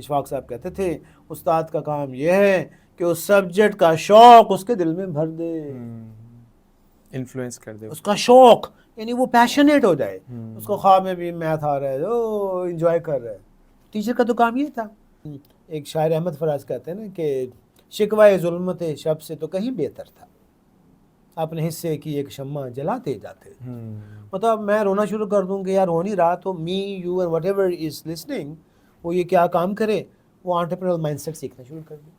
اشفاق صاحب کہتے تھے استاد کا کام یہ ہے کہ اس سبجیکٹ کا شوق اس کے دل میں بھر دے، انفلوئنس کر دے اس کا شوق، یعنی وہ پیشنیٹ ہو جائے، اس کو خواب میں بھی میتھ آ رہا ہے وہ انجوائے کر رہا ہے. ٹیچر کا تو کام یہ تھا. ایک شاعر احمد فراز کہتے ہیں نا کہ شکوائے ظلمت شب سے تو کہیں بہتر تھا، اپنے حصے کی ایک شمع جلاتے جاتے. مطلب میں رونا شروع کر دوں کہ یار ہو نہیں رہا، تو me you and what ever is listening وہ یہ کیا کام کرے، وہ انٹرپرینیور مائنڈ سیٹ سیکھنا شروع کر دے.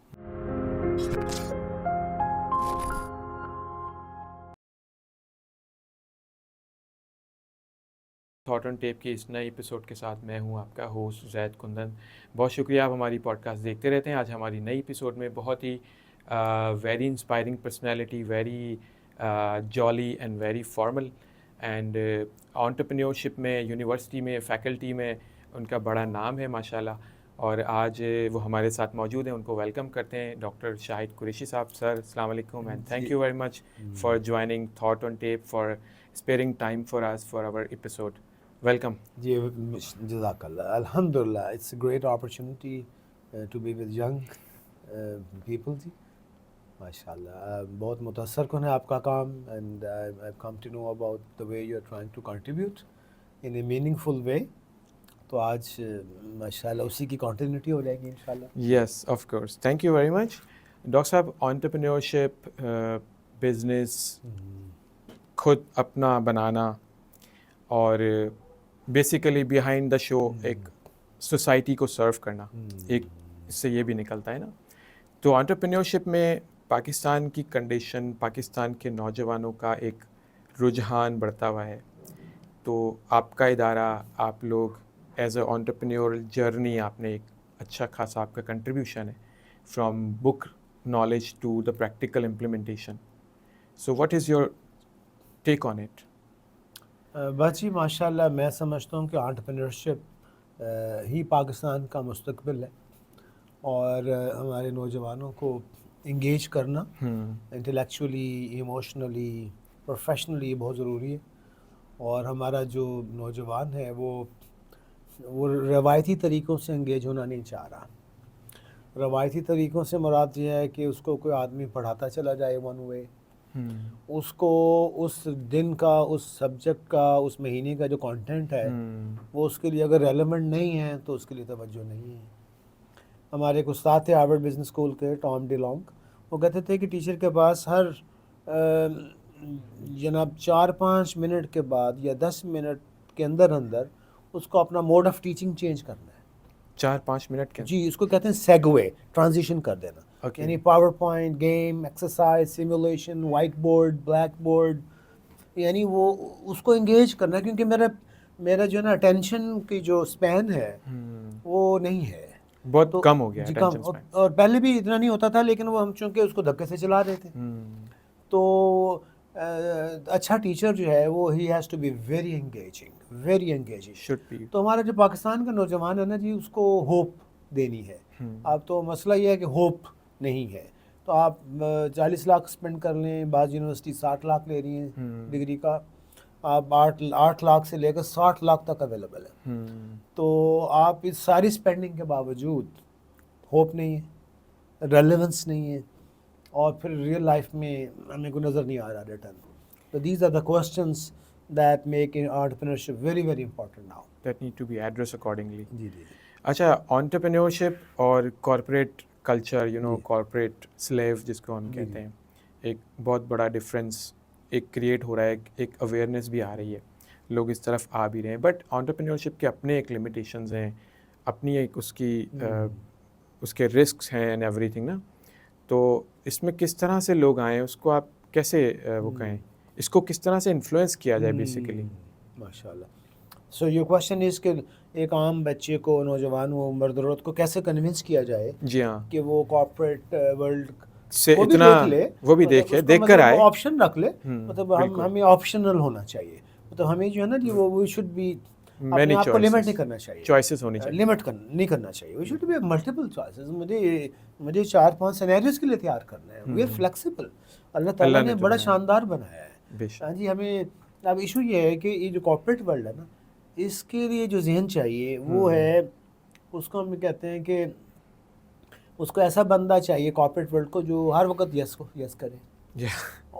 تھاٹ آن ٹیپ کے اس نئے ایپیسوڈ کے ساتھ میں ہوں آپ کا ہوسٹ زید کندن. بہت شکریہ آپ ہماری پوڈ کاسٹ دیکھتے رہتے ہیں. آج ہماری نئی ایپیسوڈ میں بہت he very inspiring personality, very جالی and very formal and entrepreneurship میں یونیورسٹی میں فیکلٹی میں ان کا بڑا نام ہے ماشاءاللہ. اور آج وہ ہمارے ساتھ موجود ہیں، ان کو ویلکم کرتے ہیں. ڈاکٹر شاہد قریشی صاحب، سر السلام علیکم and thank you very much for joining thought on tap, for sparing time for us for our episode. Welcome. جی جزاک اللہ. الحمدللہ it's a great opportunity to be with young people. جی ماشاء اللہ بہت متاثر کن ہے آپ کا کام، and I come to know about the way you are trying to contribute in a meaningful way. تو آج ماشاء اللہ اسی کی کنٹینیوٹی ہو جائے گی انشاءاللہ. Yes of course, thank you very much. Doctor صاحب، انٹرپرینیورشپ، بزنس، خود اپنا بنانا اور بیسیکلی بیہائنڈ دا شو ایک سوسائٹی کو سرو کرنا، ایک اس سے یہ بھی نکلتا ہے نا. تو انٹرپرینیورشپ میں پاکستان کی کنڈیشن، پاکستان کے نوجوانوں کا ایک رجحان بڑھتا ہوا ہے. تو آپ کا ادارہ، آپ لوگ ایز اے انٹرپرینیورل جرنی، آپ نے ایک اچھا خاصا آپ کا کنٹریبیوشن ہے from book knowledge to the practical implementation. So what is your take on it? بس جی ماشاء اللہ میں سمجھتا ہوں کہ انٹرپرینیورشپ ہی پاکستان کا مستقبل ہے، اور ہمارے نوجوانوں کو انگیج کرنا انٹلیکچولی، ایموشنلی، پروفیشنلی بہت ضروری ہے. اور ہمارا جو نوجوان ہے وہ روایتی طریقوں سے انگیج ہونا نہیں چاہ رہا. روایتی طریقوں سے مراد یہ ہے کہ اس کو کوئی آدمی پڑھاتا چلا جائے ون وے، اس کو اس دن کا، اس سبجیکٹ کا، اس مہینے کا جو کانٹینٹ ہے وہ اس کے لیے اگر ریلیونٹ نہیں ہے تو اس کے لیے توجہ نہیں ہے. ہمارے ایک استاد تھے ہارورڈ بزنس اسکول کے، ٹام ڈی لانگ، وہ کہتے تھے کہ ٹیچر کے پاس ہر جناب 4-5 منٹ کے بعد یا 10 منٹ کے اندر اس کو اپنا موڈ آف ٹیچنگ چینج کرنا ہے. 4-5 منٹ کے؟ جی، اس کو کہتے ہیں سیگوے، ٹرانزیشن کر دینا. یعنی power point, game, exercise, simulation, white board, black board, یعنی وہ اس کو انگیج کرنا ہے. کیونکہ میرا جو ہے نا اٹینشن کی جو اسپین ہے وہ نہیں ہے، بہت کم ہو گیا جی اٹینشن کم. سپین. اور پہلے بھی اتنا نہیں ہوتا تھا، لیکن وہ ہم چونکہ اس کو دھکے سے چلا رہے تھے. تو اچھا ٹیچر جو ہے وہ ہی has to be very engaging, very engaging should be. تو ہمارا جو پاکستان کا نوجوان ہے نا جی، اس کو ہوپ دینی ہے. اب تو مسئلہ یہ ہے کہ ہوپ نہیں ہے. تو آپ 40 لاکھ اسپینڈ کر لیں، بعض یونیورسٹی 60 لاکھ لے رہی ہیں ڈگری کا، آپ 8 لاکھ سے لے کر 60 لاکھ تک اویلیبل ہے. تو آپ اس ساری اسپینڈنگ کے باوجود ہوپ نہیں ہے، ریلیونس نہیں ہے، اور پھر ریئل لائف میں ہمیں کو نظر نہیں آ رہا ریٹرن. تو these are the questions that make entrepreneurship very very important now, that need to be address accordingly. جی جی. اچھا، انٹرپرینیورشپ اور کارپوریٹ کلچر، کارپوریٹ سلیو جس کو ہم کہتے ہیں، ایک بہت بڑا ڈفرینس ایک کریٹ ہو رہا ہے، ایک اویئرنیس بھی آ رہی ہے، لوگ اس طرف آ بھی رہے ہیں. بٹ انٹرپرینیورشپ کے اپنے ایک لمیٹیشنز ہیں، اپنی ایک اس کے رسکس ہیں اینڈ ایوری تھنگ نا. تو اس میں کس طرح سے لوگ آئیں، اس کو آپ کیسے وہ کہیں، اس کو کس طرح سے انفلوئنس کیا جائے بیسیکلی؟ ماشاء اللہ. سو یور کویسچن از کہ ایک عام بچے کو، نوجوان و مرد عورت کو کیسے کنونس کیا جائے جی ہاں کہ وہ کارپوریٹ ورلڈ سے اتنا وہ بھی دیکھے، دیکھ کر آئے، آپشن رکھ لے. مطلب ہمیں آپشنل ہونا چاہیے. مطلب ہمیں جو ہے نا جی وہ شوڈ بی، اپنے آپ کو لمٹ نہیں کرنا چاہیے، چوائسیز ہونی چاہیے، لمٹ نہیں کرنا چاہیے. We should be multiple choices. مجھے 4-5 سینیریوز کے لیے تیار کرنا ہے. We are flexible. اللہ تعالیٰ نے بڑا شاندار بنایا ہے. ہاں جی. ہمیں اب ایشو یہ ہے کہ یہ جو کارپوریٹ ورلڈ ہے نا، اس کے لیے جو ذہن چاہیے وہ ہے اس کو ہم کہتے ہیں کہ اس کو ایسا بندہ چاہیے کارپوریٹ ورلڈ کو جو ہر وقت یس کرے.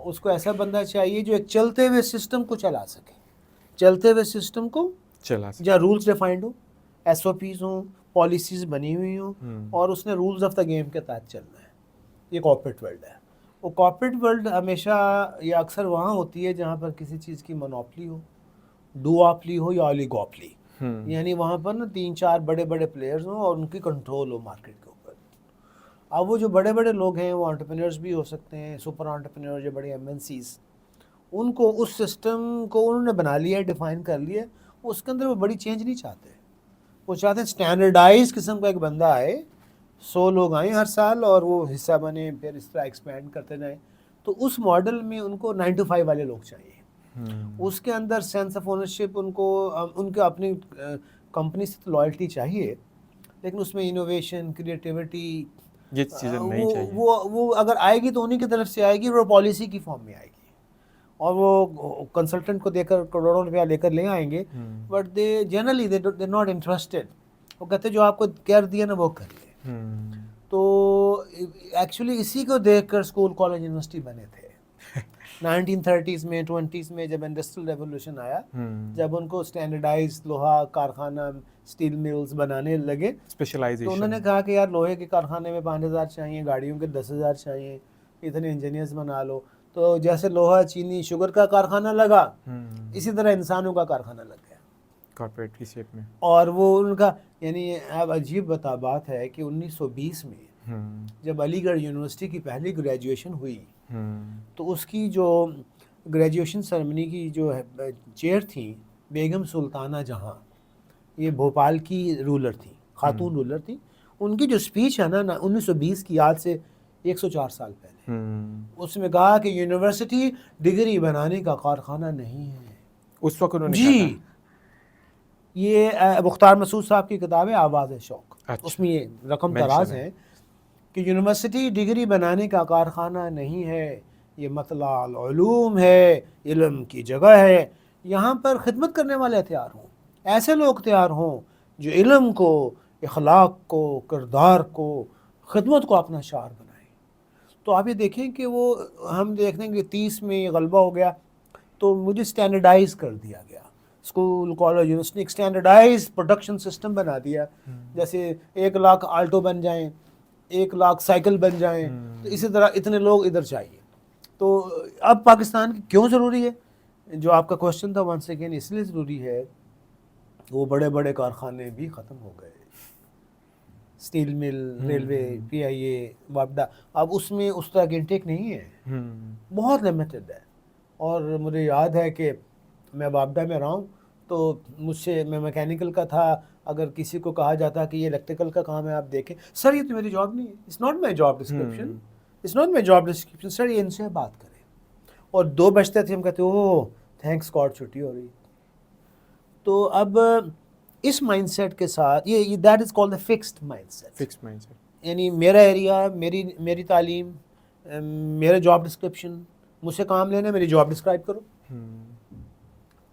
اس کو ایسا بندہ چاہیے جو ایک چلتے ہوئے سسٹم کو چلا سکے, چلتے ہوئے سسٹم کو چلا سکے, جہاں رولز ڈیفائنڈ ہوں, ایس او پیز ہوں, پالیسیز بنی ہوئی ہوں, اور اس نے رولز آف دا گیم کے تحت چلنا ہے. یہ کارپوریٹ ورلڈ ہے. وہ کارپوریٹ ورلڈ ہمیشہ یا اکثر وہاں ہوتی ہے جہاں پر کسی چیز کی مونوپلی ہو, ڈوآپلی ہو یا اولیگوپلی, یعنی وہاں پر نا 3-4 بڑے بڑے پلیئرز ہوں اور ان کی کنٹرول ہو مارکیٹ کے اوپر. اب وہ جو بڑے بڑے لوگ ہیں وہ انٹرپرینورز بھی ہو سکتے ہیں, سپر انٹرپرینور جو بڑے ایم این سیز, ان کو اس سسٹم کو انہوں نے بنا لیا ہے, ڈیفائن کر لیا, اس کے اندر وہ بڑی چینج نہیں چاہتے. وہ چاہتے ہیں اسٹینڈرڈائز قسم کا ایک بندہ آئے, 100 لوگ آئیں ہر سال اور وہ حصہ بنے, پھر اس طرح ایکسپینڈ کرتے جائیں. تو اس ماڈل میں ان کو 9 to 5 والے لوگ چاہیے. اس کے اندر سینس آف اونرشپ ان کو اپنی کمپنی سے لائلٹی چاہیے, لیکن اس میں انوویشن, کریٹیوٹی, یہ چیزیں نہیں چاہیے. وہ اگر آئے گی تو انہی کی طرف سے آئے گی, وہ پالیسی کی فارم میں آئے گی, اور وہ کنسلٹنٹ کو دے کر کروڑوں روپیہ لے کر لے آئیں گے, but they generally they not interested. وہ کہتے جو آپ کو کر دیا نا وہ کر لے. تو ایکچولی اسی کو دیکھ کر اسکول, کالج, یونیورسٹی بنے تھے 1930s میں 20s میں, جب انڈسٹریل ریولوشن آیا, جب ان کو اسٹینڈرڈائز لوہا کارخانہ, اسٹیل ملز بنانے لگے, تو انہوں نے کہا کہ یار لوہے کے کارخانے میں 5000 چاہیے, گاڑیوں کے 10,000 چاہیے, اتنے انجینئرز بنا لو. تو جیسے لوہا, چینی, شوگر کا کارخانہ لگا, اسی طرح انسانوں کا کارخانہ لگ گیا کارپوریٹ کی شیپ میں. اور وہ ان کا یعنی اب عجیب بات ہے کہ 1920 میں جب علی گڑھ یونیورسٹی کی پہلی گریجویشن ہوئی, تو اس کی جو گریجویشن سرمنی کی جو چیئر تھیں بیگم سلطانہ جہاں, یہ بھوپال کی رولر تھیں, خاتون رولر تھیں. ان کی جو اسپیچ ہے نا 1920 کی, آج سے 104 سال پہلے, اس میں کہا کہ یونیورسٹی ڈگری بنانے کا کارخانہ نہیں ہے. اس وقت انہوں نے جی, یہ مختار مسعود صاحب کی کتاب ہے آواز شوق, اس میں یہ رقم دراز ہے کہ یونیورسٹی ڈگری بنانے کا کارخانہ نہیں ہے, یہ مطلع العلوم ہے, علم کی جگہ ہے. یہاں پر خدمت کرنے والے تیار ہوں, ایسے لوگ تیار ہوں جو علم کو, اخلاق کو, کردار کو, خدمت کو اپنا شعار بنائیں. تو آپ یہ دیکھیں کہ وہ ہم دیکھیں گے 30 میں غلبہ ہو گیا, تو مجھے اسٹینڈرڈائز کر دیا گیا. اسکول, کالج, یونیورسٹی ایک اسٹینڈرڈائز پروڈکشن سسٹم بنا دیا, جیسے 1 لاکھ آلٹو بن جائیں, 1 لاکھ سائیکل بن جائیں, تو اسی طرح اتنے لوگ ادھر چاہیے. تو اب پاکستان کی کیوں ضروری ہے, جو آپ کا کوشچن تھا ونس اگین, اس لیے ضروری ہے وہ بڑے بڑے کارخانے بھی ختم ہو گئے, اسٹیل مل, ریلوے, پی آئی اے, وابڈا. اب اس میں اس طرح کی انٹیک نہیں ہے, بہت لمیٹڈ ہے. اور مجھے یاد ہے کہ میں وابڈا میں رہا ہوں, تو مجھ سے, میں میکینیکل کا تھا, اگر کسی کو کہا جاتا کہ یہ الیکٹریکل کا کام ہے, آپ دیکھیں, سر یہ تو میری جاب نہیں ہے, it's not my job description, it's not my job description, sir یہ ان سے بات کریں. اور 2 بجتے تھے, ہم کہتے اوہ تھینکس گاڈ چھٹی ہو رہی. تو اب اس مائنڈ سیٹ کے ساتھ, یہ that is called the fixed mindset. یعنی میرا ایریا, میری تعلیم, میرا جاب ڈسکرپشن, مجھ سے کام لینا, میری جاب ڈسکرائب کرو.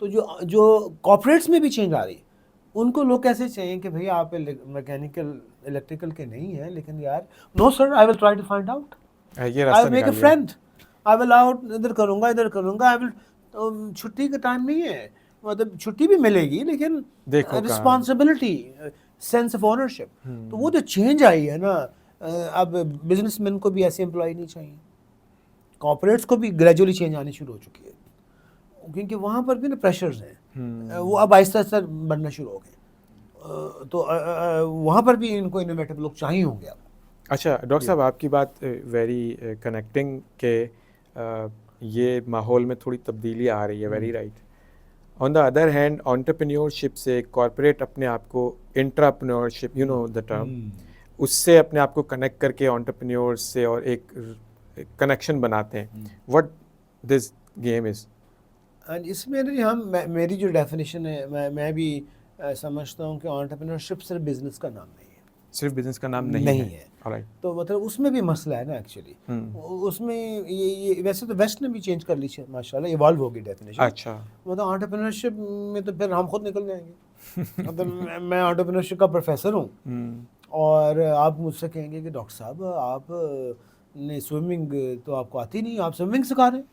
تو جو کارپوریٹس میں بھی چینج آ رہی ہے, ان کو لوگ کیسے چاہیے کہ بھئی آپ میکینیکل الیکٹریکل کے نہیں ہیں, لیکن یار no sir, I will try to find out, I will make a friend, I will out, ادھر کروں گا, آئی ول. چھٹی کا ٹائم نہیں ہے, مطلب چھٹی بھی ملے گی لیکن رسپانسبلٹی, سینس آف اونرشپ. تو وہ جو چینج آئی ہے نا, اب بزنس مین کو بھی ایسے امپلائی نہیں چاہیے, کارپوریٹس کو بھی گریجولی چینج آنی شروع ہو چکی ہے, کیونکہ وہاں پر بھی نا پریشرز ہیں, وہ اب آہستہ آہستہ بننا شروع ہو گئے, تو وہاں پر بھی ان کو انوویٹو لوگ چاہیے ہوں گے اب. اچھا ڈاکٹر صاحب, آپ کی بات ویری کنیکٹنگ کہ یہ ماحول میں تھوڑی تبدیلی آ رہی ہے, very right. On the other hand entrepreneurship سے کارپوریٹ اپنے آپ کو انٹراپرینیورشپ, یو نو دا ٹرم, اس سے اپنے آپ کو کنیکٹ کر کے انٹرپرینیور سے اور ایک کنیکشن بناتے ہیں. What this game is. اس میں میری جو ڈیفینیشن ہے, میں بھی سمجھتا ہوں کہ انٹرپرینیورشپ صرف بزنس کا نام نہیں ہے, صرف بزنس کا نام نہیں ہے. تو مطلب اس میں بھی مسئلہ ہے نا ایکچولی, اس میں یہ ویسے تو ویسٹ نے بھی چینج کر لی ماشاء اللہ, ایوالو ہوگی ڈیفینیشن. اچھا, مطلب انٹرپرینیورشپ میں تو پھر ہم خود نکل جائیں گے, مطلب میں انٹرپرینورشپ کا پروفیسر ہوں اور آپ مجھ سے کہیں گے کہ ڈاکٹر صاحب آپ نے سوئمنگ تو آپ کو آتی نہیں, آپ سوئمنگ سکھا رہے ہیں,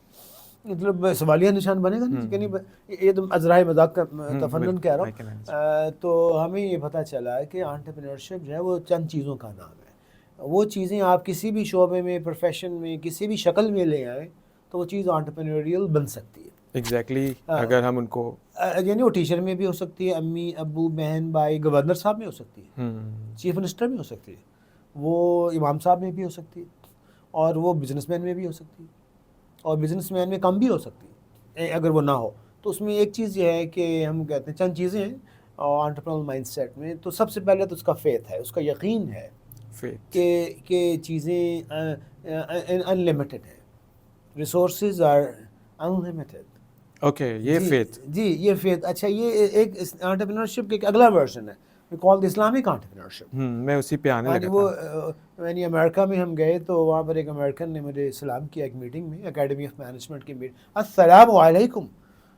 مطلب سوالیہ نشان بنے گا نہیں کہ نہیں. یہ تو ازرائے مذاق کا تفنن کہہ رہا ہوں. تو ہمیں یہ پتہ چلا ہے کہ انٹرپرینورشپ جو ہے وہ چند چیزوں کا نام ہے. وہ چیزیں آپ کسی بھی شعبے میں, پروفیشن میں, کسی بھی شکل میں لے آئیں تو وہ چیز انٹرپرینوریل بن سکتی ہے. ایگزیکٹلی اگر ہم ان کو یعنی وہ ٹیچر میں بھی ہو سکتی ہے, امی ابو بہن بھائی, گورنر صاحب میں ہو سکتی ہے, چیف منسٹر میں ہو سکتی ہے, وہ امام صاحب میں بھی ہو سکتی ہے, اور وہ بزنس مین میں بھی ہو سکتی ہے, اور بزنس مین میں کم بھی ہو سکتی ہے اگر وہ نہ ہو. تو اس میں ایک چیز یہ ہے کہ ہم کہتے ہیں چند چیزیں ہیں انٹرپرینور مائنڈ سیٹ میں. تو سب سے پہلے تو اس کا فیتھ ہے, اس کا یقین ہے کہ چیزیں ان لمیٹڈ ہیں, resources are unlimited. Okay, یہ فیتھ, جی یہ فیتھ. اچھا یہ ایک انٹرپرینورشپ کا ایک اگلا ورژن ہے, وی کال دی اسلامک انٹرپرینورشپ. میں اسی پہ آنے لگا وہ تھا. یعنی امریکہ میں ہم گئے تو وہاں پر ایک امریکن نے مجھے سلام کیا ایک میٹنگ میں, اکیڈمی آف مینجمنٹ کی میٹنگ. السلام علیکم.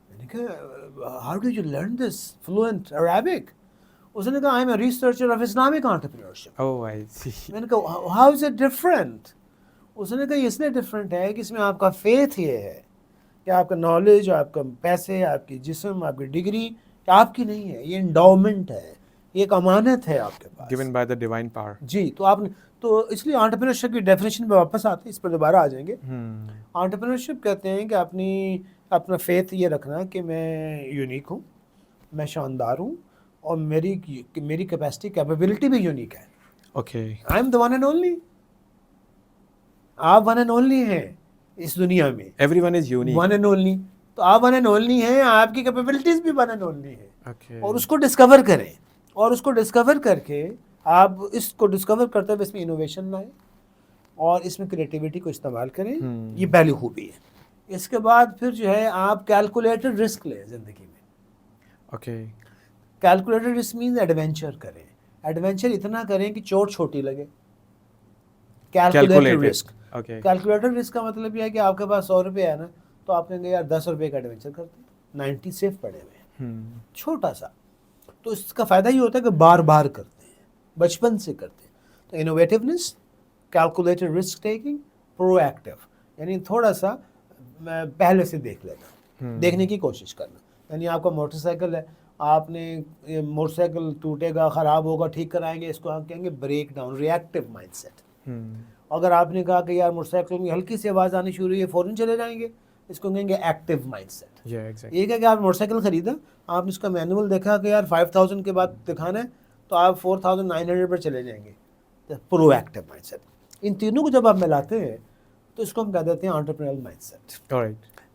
میں نے کہا how do you learn this fluent Arabic? اس نے کہا I am a researcher of Islamic entrepreneurship. Oh I see. میں نے کہا ہاؤ از اٹ ڈفرنٹ؟ اس نے کہا اس لیے ڈفرینٹ ہے کہ اس میں آپ کا فیتھ یہ ہے کہ آپ کا نالج, آپ کا پیسے, آپ کی جسم, آپ کی ڈگری آپ کی نہیں ہے, یہ انڈاؤمنٹ ہے, یہ ایک امانت ہے آپ کے پاس, given by the divine power. جی. تو آپ نے تو اس لیے انٹرپرینورشپ کی ڈیفینیشن پہ واپس آتے ہیں, اس پر دوبارہ آ جائیں گے. انٹرپرینورشپ کہتے ہیں کہ اپنا فیتھ یہ رکھنا کہ میں یونیک ہوں, میں شاندار ہوں, اور میری کیپیسٹی کیپیبلٹی بھی یونیک ہے. Okay, I am the one and only. آپ ون اینڈ اونلی ہیں اس دنیا میں, every one is unique. One and only. تو آپ ون اینڈ اونلی ہیں, آپ کی کیپیبلٹیز بھی ون اینڈ اونلی ہیں. اوکے, اور اس کو ڈسکور کریں, اور اس کو ڈسکور کر کے آپ اس کو ڈسکور کرتے ہوئے اس میں انوویشن لائیں اور اس میں کریٹیوٹی کو استعمال کریں. یہ پہلی خوبی ہے. اس کے بعد پھر جو ہے آپ کیلکولیٹڈ رسک لیں زندگی میں. Okay, calculated risk means adventure کریں. ایڈونچر اتنا کریں کہ چوٹ چھوٹی لگے. Calculated risk. کیلکولیٹڈ رسک کا مطلب یہ ہے کہ آپ کے پاس 100 روپے ہے نا, تو آپ کہیں گے یار 10 روپے کا ایڈونچر کرتے ہیں, 90 سیف پڑے ہوئے ہیں, چھوٹا سا. تو اس کا فائدہ یہ ہوتا ہے کہ بار بار کرتے ہیں, بچپن سے کرتے ہیں. تو انوویٹیونیس, کیلکولیٹڈ رسک ٹیکنگ, پرو ایکٹیو, یعنی تھوڑا سا پہلے سے دیکھ لینا, دیکھنے کی کوشش کرنا. یعنی آپ کا موٹر سائیکل ہے, آپ نے موٹر سائیکل ٹوٹے گا, خراب ہوگا, ٹھیک کرائیں گے, اس کو ہم کہیں گے بریک ڈاؤن, ری ایکٹیو مائنڈ سیٹ. اگر آپ نے کہا کہ یار موٹر سائیکل میں ہلکی سی آواز آنی شروع ہوئی ہے, فوراً چلے جائیں گے, اس کو کہیں گے ایکٹیو مائنڈ سیٹ. یہ کہ آپ موٹر سائیکل خریدا, آپ نے اس کا مینول دیکھا کہ یار 5000 کے بعد دکھانا ہے, تو آپ 4900 پر چلے جائیں گے. پرو ایکٹیو مائنڈ سیٹ. ان تینوں کو جب آپ ملاتے ہیں تو اس کو ہم کہہ دیتے ہیں انٹرپرینیورل مائنڈ سیٹ.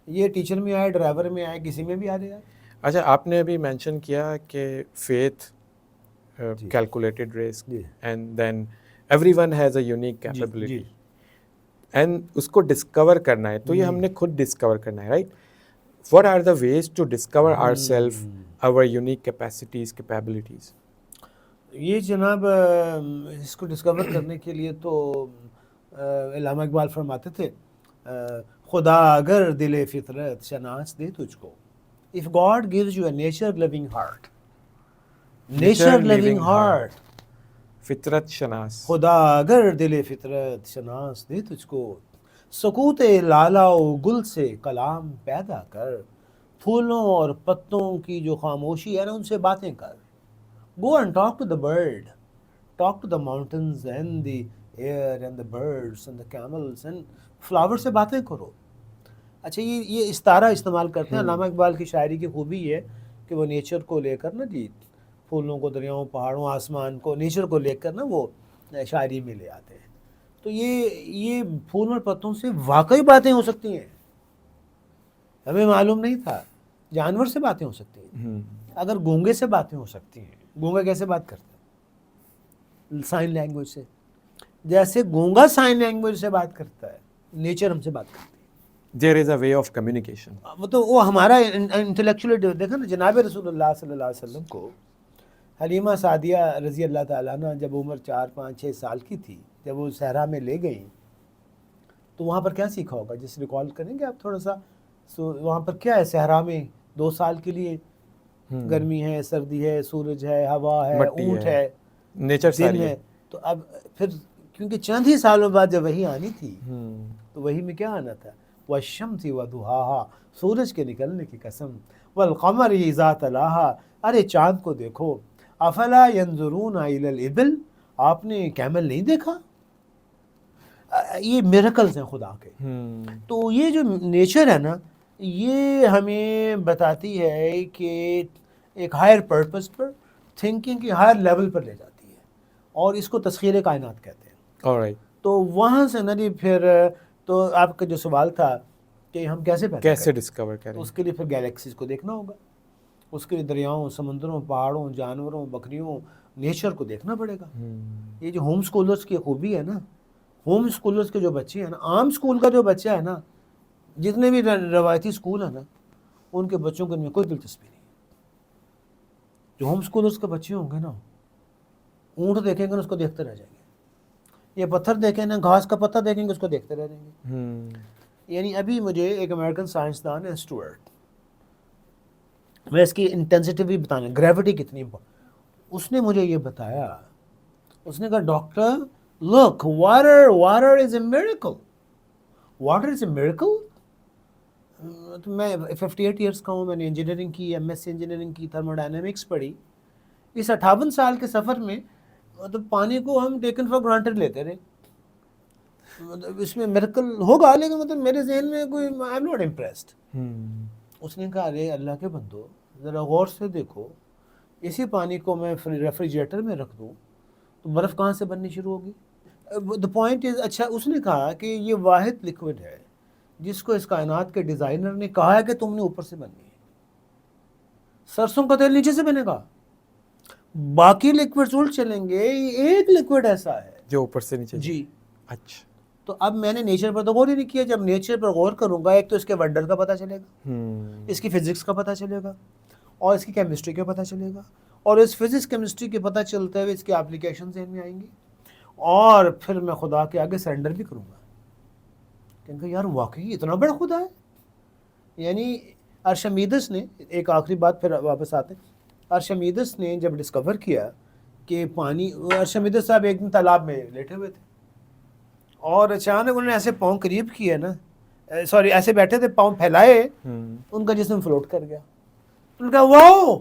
یہ ٹیچر میں آئے, ڈرائیور میں آئے, کسی میں بھی آ جائے. اچھا, آپ نے ابھی مینشن کیا کہ faith, calculated risk, and then every one has a unique capability, and اس کو ڈسکور کرنا ہے. تو یہ ہم نے خود ڈسکور کرنا ہے, right? What are the ways to discover ourself, our unique capacities, capabilities? یہ جناب اس کو ڈسکور کرنے کے لیے تو علامہ اقبال فرماتے تھے, خدا اگر دل فطرت شناس دے تجھ کو. If God gives you a nature loving heart, nature loving heart, فطرت شناس, خدا اگر دل فطرت شناس دے تجھ کو, سکوت لالا و گل سے کلام پیدا کر, پھولوں اور پتوں کی جو خاموشی ہے نا, ان سے باتیں کر. Go and talk to the bird, talk to the mountains and the air and the birds and the camels and flowers سے باتیں کرو. اچھا, یہ استعارہ استعمال کرتے ہیں. علامہ اقبال کی شاعری کی خوبی یہ ہے کہ وہ نیچر کو لے کر نا, جی, پھولوں کو, دریاؤں, پہاڑوں, آسمان کو, نیچر کو لے کر نا وہ شاعری میں لے آتے ہیں. تو یہ پھول اور پتوں سے واقعی باتیں ہو سکتی ہیں, ہمیں معلوم نہیں تھا. جانور سے باتیں ہو سکتی ہیں, اگر گونگے سے باتیں ہو سکتی ہیں. گونگا کیسے بات کرتا ہے؟ سائن لینگویج سے. جیسے گونگا سائن لینگویج سے بات کرتا ہے, نیچر ہم سے بات کرتی ہے. There is a way of communication. وہ ہمارا انٹلیکچولی دیکھا نا. جناب رسول اللہ صلی اللہ علیہ وسلم کو حلیمہ سعدیہ رضی اللہ تعالیٰ عنہ جب عمر 4, 5, 6 سال کی تھی, جب وہ صحرا میں لے گئیں, تو وہاں پر کیا سیکھا ہوگا؟ جس ریکال کریں گے آپ تھوڑا سا. وہاں پر کیا ہے صحرا میں 2 سال کے لیے؟ گرمی ہے، سردی ہے، سورج ہے، ہوا ہے، مٹی اونٹ ہے، نیچر دن ساری ہے. تو اب پھر کیونکہ چند ہی سالوں بعد جب وہی آنی تھی ہوں تو وہی میں کیا آنا تھا، والشمس وضحاها، سورج کے نکلنے کی قسم، والقمر اذا تلاها، ارے چاند کو دیکھو، افلا ينظرون الى الابل، آپ نے کیمل نہیں دیکھا. یہ میریکلز ہیں خدا کے. تو یہ جو نیچر ہے نا، یہ ہمیں بتاتی ہے کہ ایک ہائر پرپس پر، تھنکنگ کی ہائر لیول پر لے جاتی ہے، اور اس کو تسخیر کائنات کہتے ہیں. alright. تو وہاں سے نا جی پھر تو آپ کا جو سوال تھا کہ ہم کیسے پیدا کیسے کریں، ڈسکور تو کریں؟ اس کے لیے پھر گیلیکسیز کو دیکھنا ہوگا، اس کے لیے دریاؤں، سمندروں، پہاڑوں، جانوروں، بکریوں، نیچر کو دیکھنا پڑے گا. یہ جو ہوم سکولرز کی خوبی ہے نا، ہوم سکولرز کے جو بچے ہیں نا، عام سکول کا جو بچہ ہے نا، جتنے بھی روایتی سکول ہیں نا، ان کے بچوں کو ان میں کوئی دلچسپی نہیں. جو ہوم سکولرز کے بچے ہوں گے نا، اونٹ دیکھیں گے نا اس کو دیکھتے رہ جائیں گے، یہ پتھر دیکھیں نا، گھاس کا پتہ دیکھیں گے اس کو دیکھتے رہ جائیں گے. یعنی ابھی مجھے ایک امریکن سائنسدان ہے اسٹوارٹ، میں اس کی انٹینسٹی بھی بتانا، گریوٹی کتنی، اس نے مجھے یہ بتایا. اس نے کہا doctor look, water is a miracle, water is a miracle. تو میں 58 ایئرس کا ہوں، میں نے انجینئرنگ کی، ایم ایس سی انجینئرنگ کی، تھرموڈائنامکس پڑھی. اس 58 سال کے سفر میں مطلب پانی کو ہم ٹیکن فار گرانٹیڈ لیتے رہے. مطلب اس میں میریکل ہوگا، لیکن مطلب میرے ذہن میں کوئی آئی ایم ناٹ امپریسڈ. اس نے کہا ارے اللہ کے بندو ذرا غور سے دیکھو، اسی پانی کو میں ریفریجریٹر میں رکھ دوں تو برف کہاں سے بننی شروع ہوگی. دا پوائنٹ از، اچھا اس نے کہا کہ یہ واحد لکوڈ ہے جس کو اس کائنات کے ڈیزائنر نے کہا ہے کہ تم نے اوپر سے بننی ہے. سرسوں کا تیل نیچے سے بنے گا، باقی لکوڈز الٹ چلیں گے، ایک لکوڈ ایسا ہے جو اوپر سے نیچے جی. اچھا. تو اب میں نے نیچر پر تو غور ہی نہیں کیا. جب نیچر پر غور کروں گا، ایک تو اس کے ونڈر کا پتہ چلے گا، اس کی فزکس کا پتہ چلے گا، اور اس کی کیمسٹری کا پتہ چلے گا، اور اس فزکس کیمسٹری کے پتہ چلتے ہوئے اس کی اپلیکیشن ذہن میں آئیں گی، اور پھر میں خدا کے آگے سرنڈر بھی کروں گا کہ یار واقعی اتنا بڑا خدا ہے. یعنی ارشمیدس نے، ایک آخری بات پھر واپس آتے ہیں، ارشمیدس نے جب ڈسکور کیا کہ پانی، ارشمیدس صاحب ایک دن تالاب میں لیٹے ہوئے تھے، اور اچانک انہوں نے ایسے پاؤں قریب کیا نا، سوری ایسے بیٹھے تھے، پاؤں پھیلائے، ان کا جسم فلوٹ کر گیا. ان کا واو،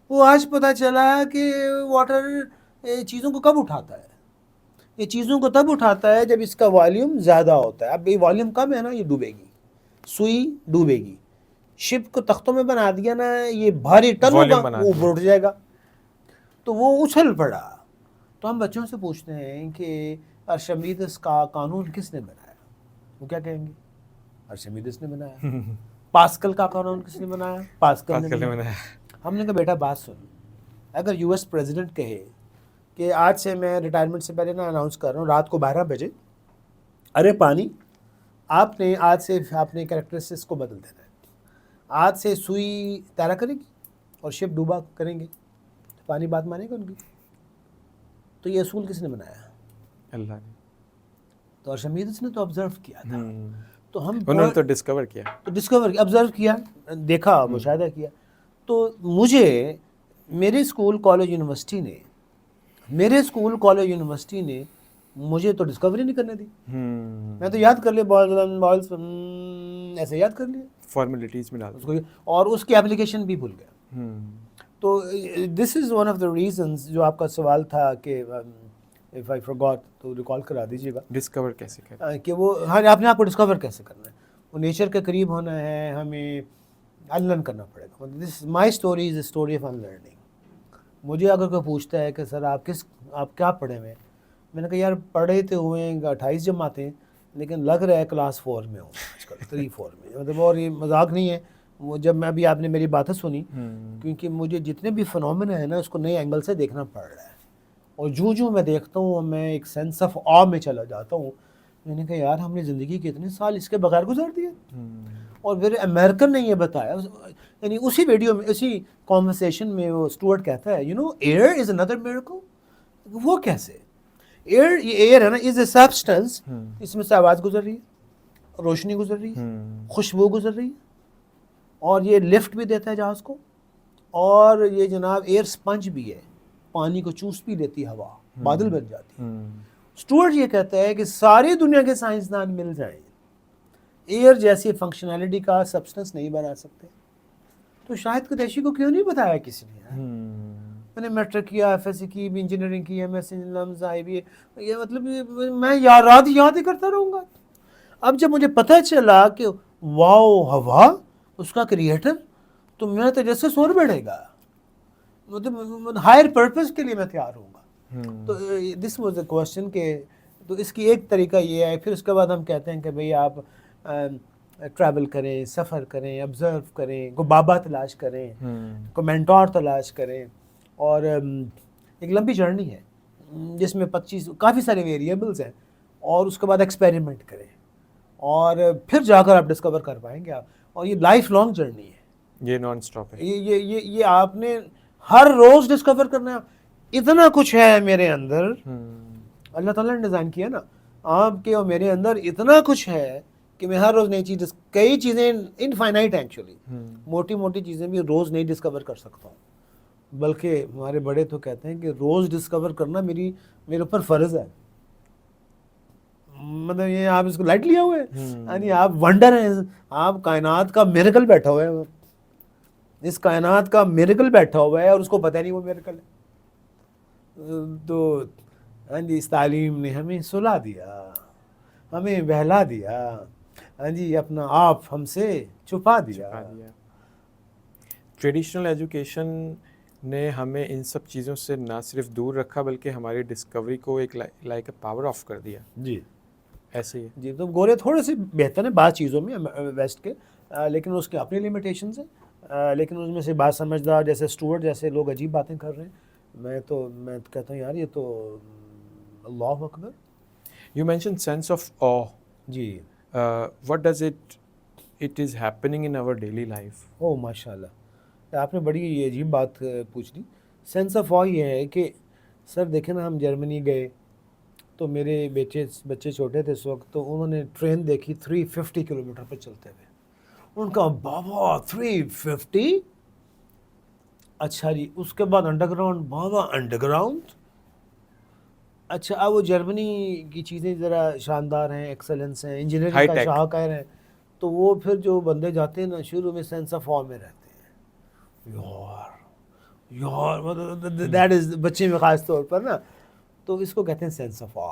وہ آج پتہ چلا کہ واٹر چیزوں کو کب اٹھاتا ہے. یہ چیزوں کو تب اٹھاتا ہے جب اس کا والیوم زیادہ ہوتا ہے. اب یہ والیوم کم ہے نا، یہ ڈوبے گی، سوئی ڈوبے گی. شپ کو تختوں میں بنا دیا نا، یہ بھاری ٹن ہوگا، وہ اوپر اٹھ جائے گا. تو وہ اچھل پڑا. تو ہم بچوں سے پوچھتے ہیں کہ ارشمیدس کا قانون کس نے بنایا؟ وہ کیا کہیں گے؟ ارشمیدس نے بنایا. پاسکل کا قانون کس نے بنایا؟ پاسکل نے بنایا. ہم نے کہا بیٹا بات سن، اگر یو ایس پریزیڈنٹ کہے کہ آج سے میں ریٹائرمنٹ سے پہلے نا اناؤنس کر رہا ہوں رات کو 12 بجے، ارے پانی آپ نے آج سے اپنے کریکٹرسٹکس کو بدل دینا ہے، آج سے سوئی تیرا کرے گی اور شپ ڈوبا کریں گے، تو پانی بات مانے گا ان کی. تو یہ اصول کس نے بنایا؟ اللہ نے. تو ارشمیدس نے تو آبزرو کیا تھا. تو ہم انہوں نے تو ڈسکور کیا، تو ڈسکور آبزرو کیا، دیکھا، مشاہدہ کیا. تو مجھے میرے اسکول کالج یونیورسٹی نے مجھے تو ڈسکوری نہیں کرنے دی. میں تو یاد کر لیا، ایسے یاد کر لیا، فارمیلٹیز میں ڈال اس کو، اور اس کی اپلیکیشن بھی بھول گیا. تو this is one of the reasons. جو آپ کا سوال تھا کہ if I forgot تو ریکال کرا دیجیے گا، ڈسکور کیسے کریں کہ وہ آپ نے آپ کو ڈسکور کیسے کرنا ہے. وہ نیچر کے قریب ہونا ہے، ہمیں انلرن کرنا پڑے گا. This my story is a story of unlearning. مجھے اگر کوئی پوچھتا ہے کہ سر آپ کیا پڑھے ہوئے ہیں، میں نے کہا یار پڑھے تو ہوئے ہیں 28 جماعتیں، لیکن لگ رہا ہے کلاس 4 میں ہوں آج کل، 3-4 میں. مطلب، اور یہ مذاق نہیں ہے. وہ جب میں ابھی آپ نے میری باتیں سنی، کیونکہ مجھے جتنے بھی فنومنا ہے نا اس کو نئے اینگل سے دیکھنا پڑ رہا ہے، اور جو میں دیکھتا ہوں میں ایک سینس آف آ میں چلا جاتا ہوں. میں نے کہا یار ہم نے زندگی کے اتنے سال اس کے بغیر گزار دیے. اور پھر امریکن نے یہ بتایا، یعنی اسی ویڈیو میں، اسی کانورسیشن میں وہ اسٹوارٹ کہتا ہے ایئر از اندر میریکل. وہ کیسے؟ ایئر ہے نا، از اے سبسٹنس، اس میں سے آواز گزر رہی ہے، روشنی گزر رہی ہے، خوشبو گزر رہی ہے، اور یہ لفٹ بھی دیتا ہے جہاز کو، اور یہ جناب ایئر سپنج بھی ہے, پانی کو چوس بھی لیتی ہوا, بادل بن جاتی ہے. اسٹوارٹ یہ کہتا ہے کہ ساری دنیا کے سائنسدان مل جائیں, ایئر جیسی فنکشنالٹی کا سبسٹنس نہیں بنا سکتے. تو شاہد قریشی کو کیوں نہیں بتایا کسی نے؟ میں نے میٹرک کیا, ایف ایس سی کی, انجینئرنگ کی, ایم ایس یہ مطلب میں رات یاد ہی کرتا رہوں گا. اب جب مجھے پتہ چلا کہ واو ہوا اس کا کریٹر, تو میرا تجسس اور بڑھے گا, مطلب ہائر پرپز کے لیے میں تیار ہوں گا. تو دس واز اے کوشچن کہ تو اس کی ایک طریقہ یہ ہے. پھر اس کے بعد ہم کہتے ہیں کہ بھئی آپ ٹریول کریں, سفر کریں, آبزرو کریں, کو بابا تلاش کریں, کو مینٹور تلاش کریں, اور ایک لمبی جرنی ہے جس میں 25 کافی سارے ویریبلز ہیں, اور اس کے بعد ایکسپیریمنٹ کریں, اور پھر جا کر آپ ڈسکور کر پائیں گے آپ. اور یہ لائف لانگ جرنی ہے, یہ نان اسٹاپ ہے. یہ آپ نے ہر روز ڈسکور کرنا ہے. اتنا کچھ ہے میرے اندر, اللہ تعالیٰ نے ڈیزائن کیا نا آپ کے اور میرے اندر, اتنا کچھ ہے کہ میں ہر روز نئی چیز, کئی چیزیں انفائنائٹ ہیں ایکچولی, موٹی موٹی چیزیں بھی روز نہیں ڈسکور کر سکتا ہوں, بلکہ ہمارے بڑے تو کہتے ہیں کہ روز ڈسکور کرنا میرے اوپر فرض ہے. مطلب یہ آپ اس کو لائٹ لیا ہوا ہے, یعنی آپ ونڈر ہیں, آپ کائنات کا میریکل بیٹھا ہوا ہے, اس کائنات کا میریکل بیٹھا ہوا ہے اور اس کو پتہ نہیں وہ میریکل ہے. تو ہاں جی, اس تعلیم نے ہمیں سلا دیا, ہمیں بہلا دیا, ہاں جی, اپنا آپ ہم سے چھپا دیا. ٹریڈیشنل ایجوکیشن نے ہمیں ان سب چیزوں سے نہ صرف دور رکھا بلکہ ہماری ڈسکوری کو ایک لائک اے پاور آف کر دیا. جی ایسے ہی جی. تو گورے تھوڑے سے بہتر ہیں بعض چیزوں میں ویسٹ کے, لیکن اس کے اپنی لیمیٹیشنز ہیں. لیکن اس میں سے بات سمجھدار جیسے اسٹوارٹ جیسے لوگ عجیب باتیں کر رہے ہیں. میں کہتا ہوں یار یہ تو اللہ اکبر. You mention sense of awe. جی. What does it is happening in our daily life? او ماشاء اللہ, آپ نے بڑی عجیب بات پوچھ لی. سینس آف آ یہ ہے کہ سر دیکھیں نا, ہم جرمنی گئے تو میرے بچے چھوٹے تھے اس وقت, تو انہوں نے ٹرین دیکھی 350 کلومیٹر پہ چلتے ہوئے. ان کا بابا 350, اچھا جی. اس کے بعد انڈر گراؤنڈ, بابا انڈر گراؤنڈ, اچھا. اب وہ جرمنی کی چیزیں ذرا شاندار ہیں, ایکسلنس ہیں, انجینئرنگ کا شاہکار ہیں, تو وہ پھر جو بندے جاتے ہیں نا شروع میں سینس آف آ میں رہتے ہیں, یار مطلب دیٹ از بچے میں خاص طور پر نا, تو اس کو کہتے ہیں سینس آف آ.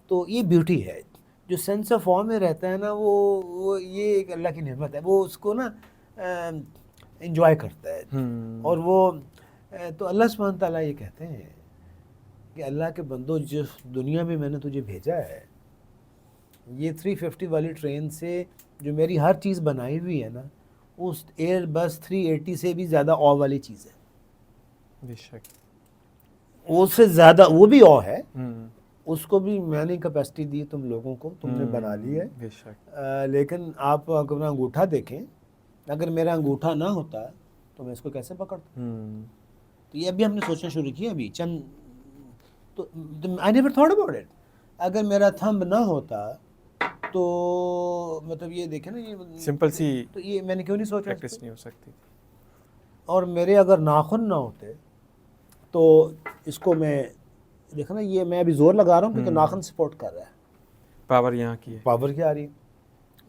تو یہ بیوٹی ہے, جو سینس آف آ میں رہتا ہے نا وہ یہ ایک اللہ کی نعمت ہے, وہ اس کو نا انجوائے کرتا ہے. اور وہ تو اللہ سبحانہ تعالیٰ یہ کہتے ہیں کہ اللہ کے بندو, جس دنیا میں میں نے تجھے بھیجا ہے, یہ 350 والی ٹرین سے جو میری ہر چیز بنائی ہوئی ہے نا, اس ایئر بس 380 سے بھی زیادہ آ والی چیز ہے. بے شک اس سے زیادہ وہ بھی آ ہے, اس کو بھی میں نے کیپیسٹی دی تم لوگوں کو, تم نے بنا لی ہے. بے شک. لیکن آپ اگر انگوٹھا دیکھیں, اگر میرا انگوٹھا نہ ہوتا تو میں اس کو کیسے پکڑتا. تو یہ ابھی ہم نے سوچنا شروع کیا ابھی چند, تو I never thought about it. اگر میرا تھمب نہ ہوتا تو مطلب یہ دیکھیں نا, یہ سمپل سی تو یہ میں نے کیوں نہیں سوچا, پریکٹس نہیں ہو سکتی. اور میرے اگر ناخن نہ ہوتے تو اس کو میں دیکھا نا, یہ میں ابھی زور لگا رہا ہوں کیونکہ ناخن سپورٹ کر رہا ہے, پاور یہاں کی ہے, پاور کی آ رہی ہے.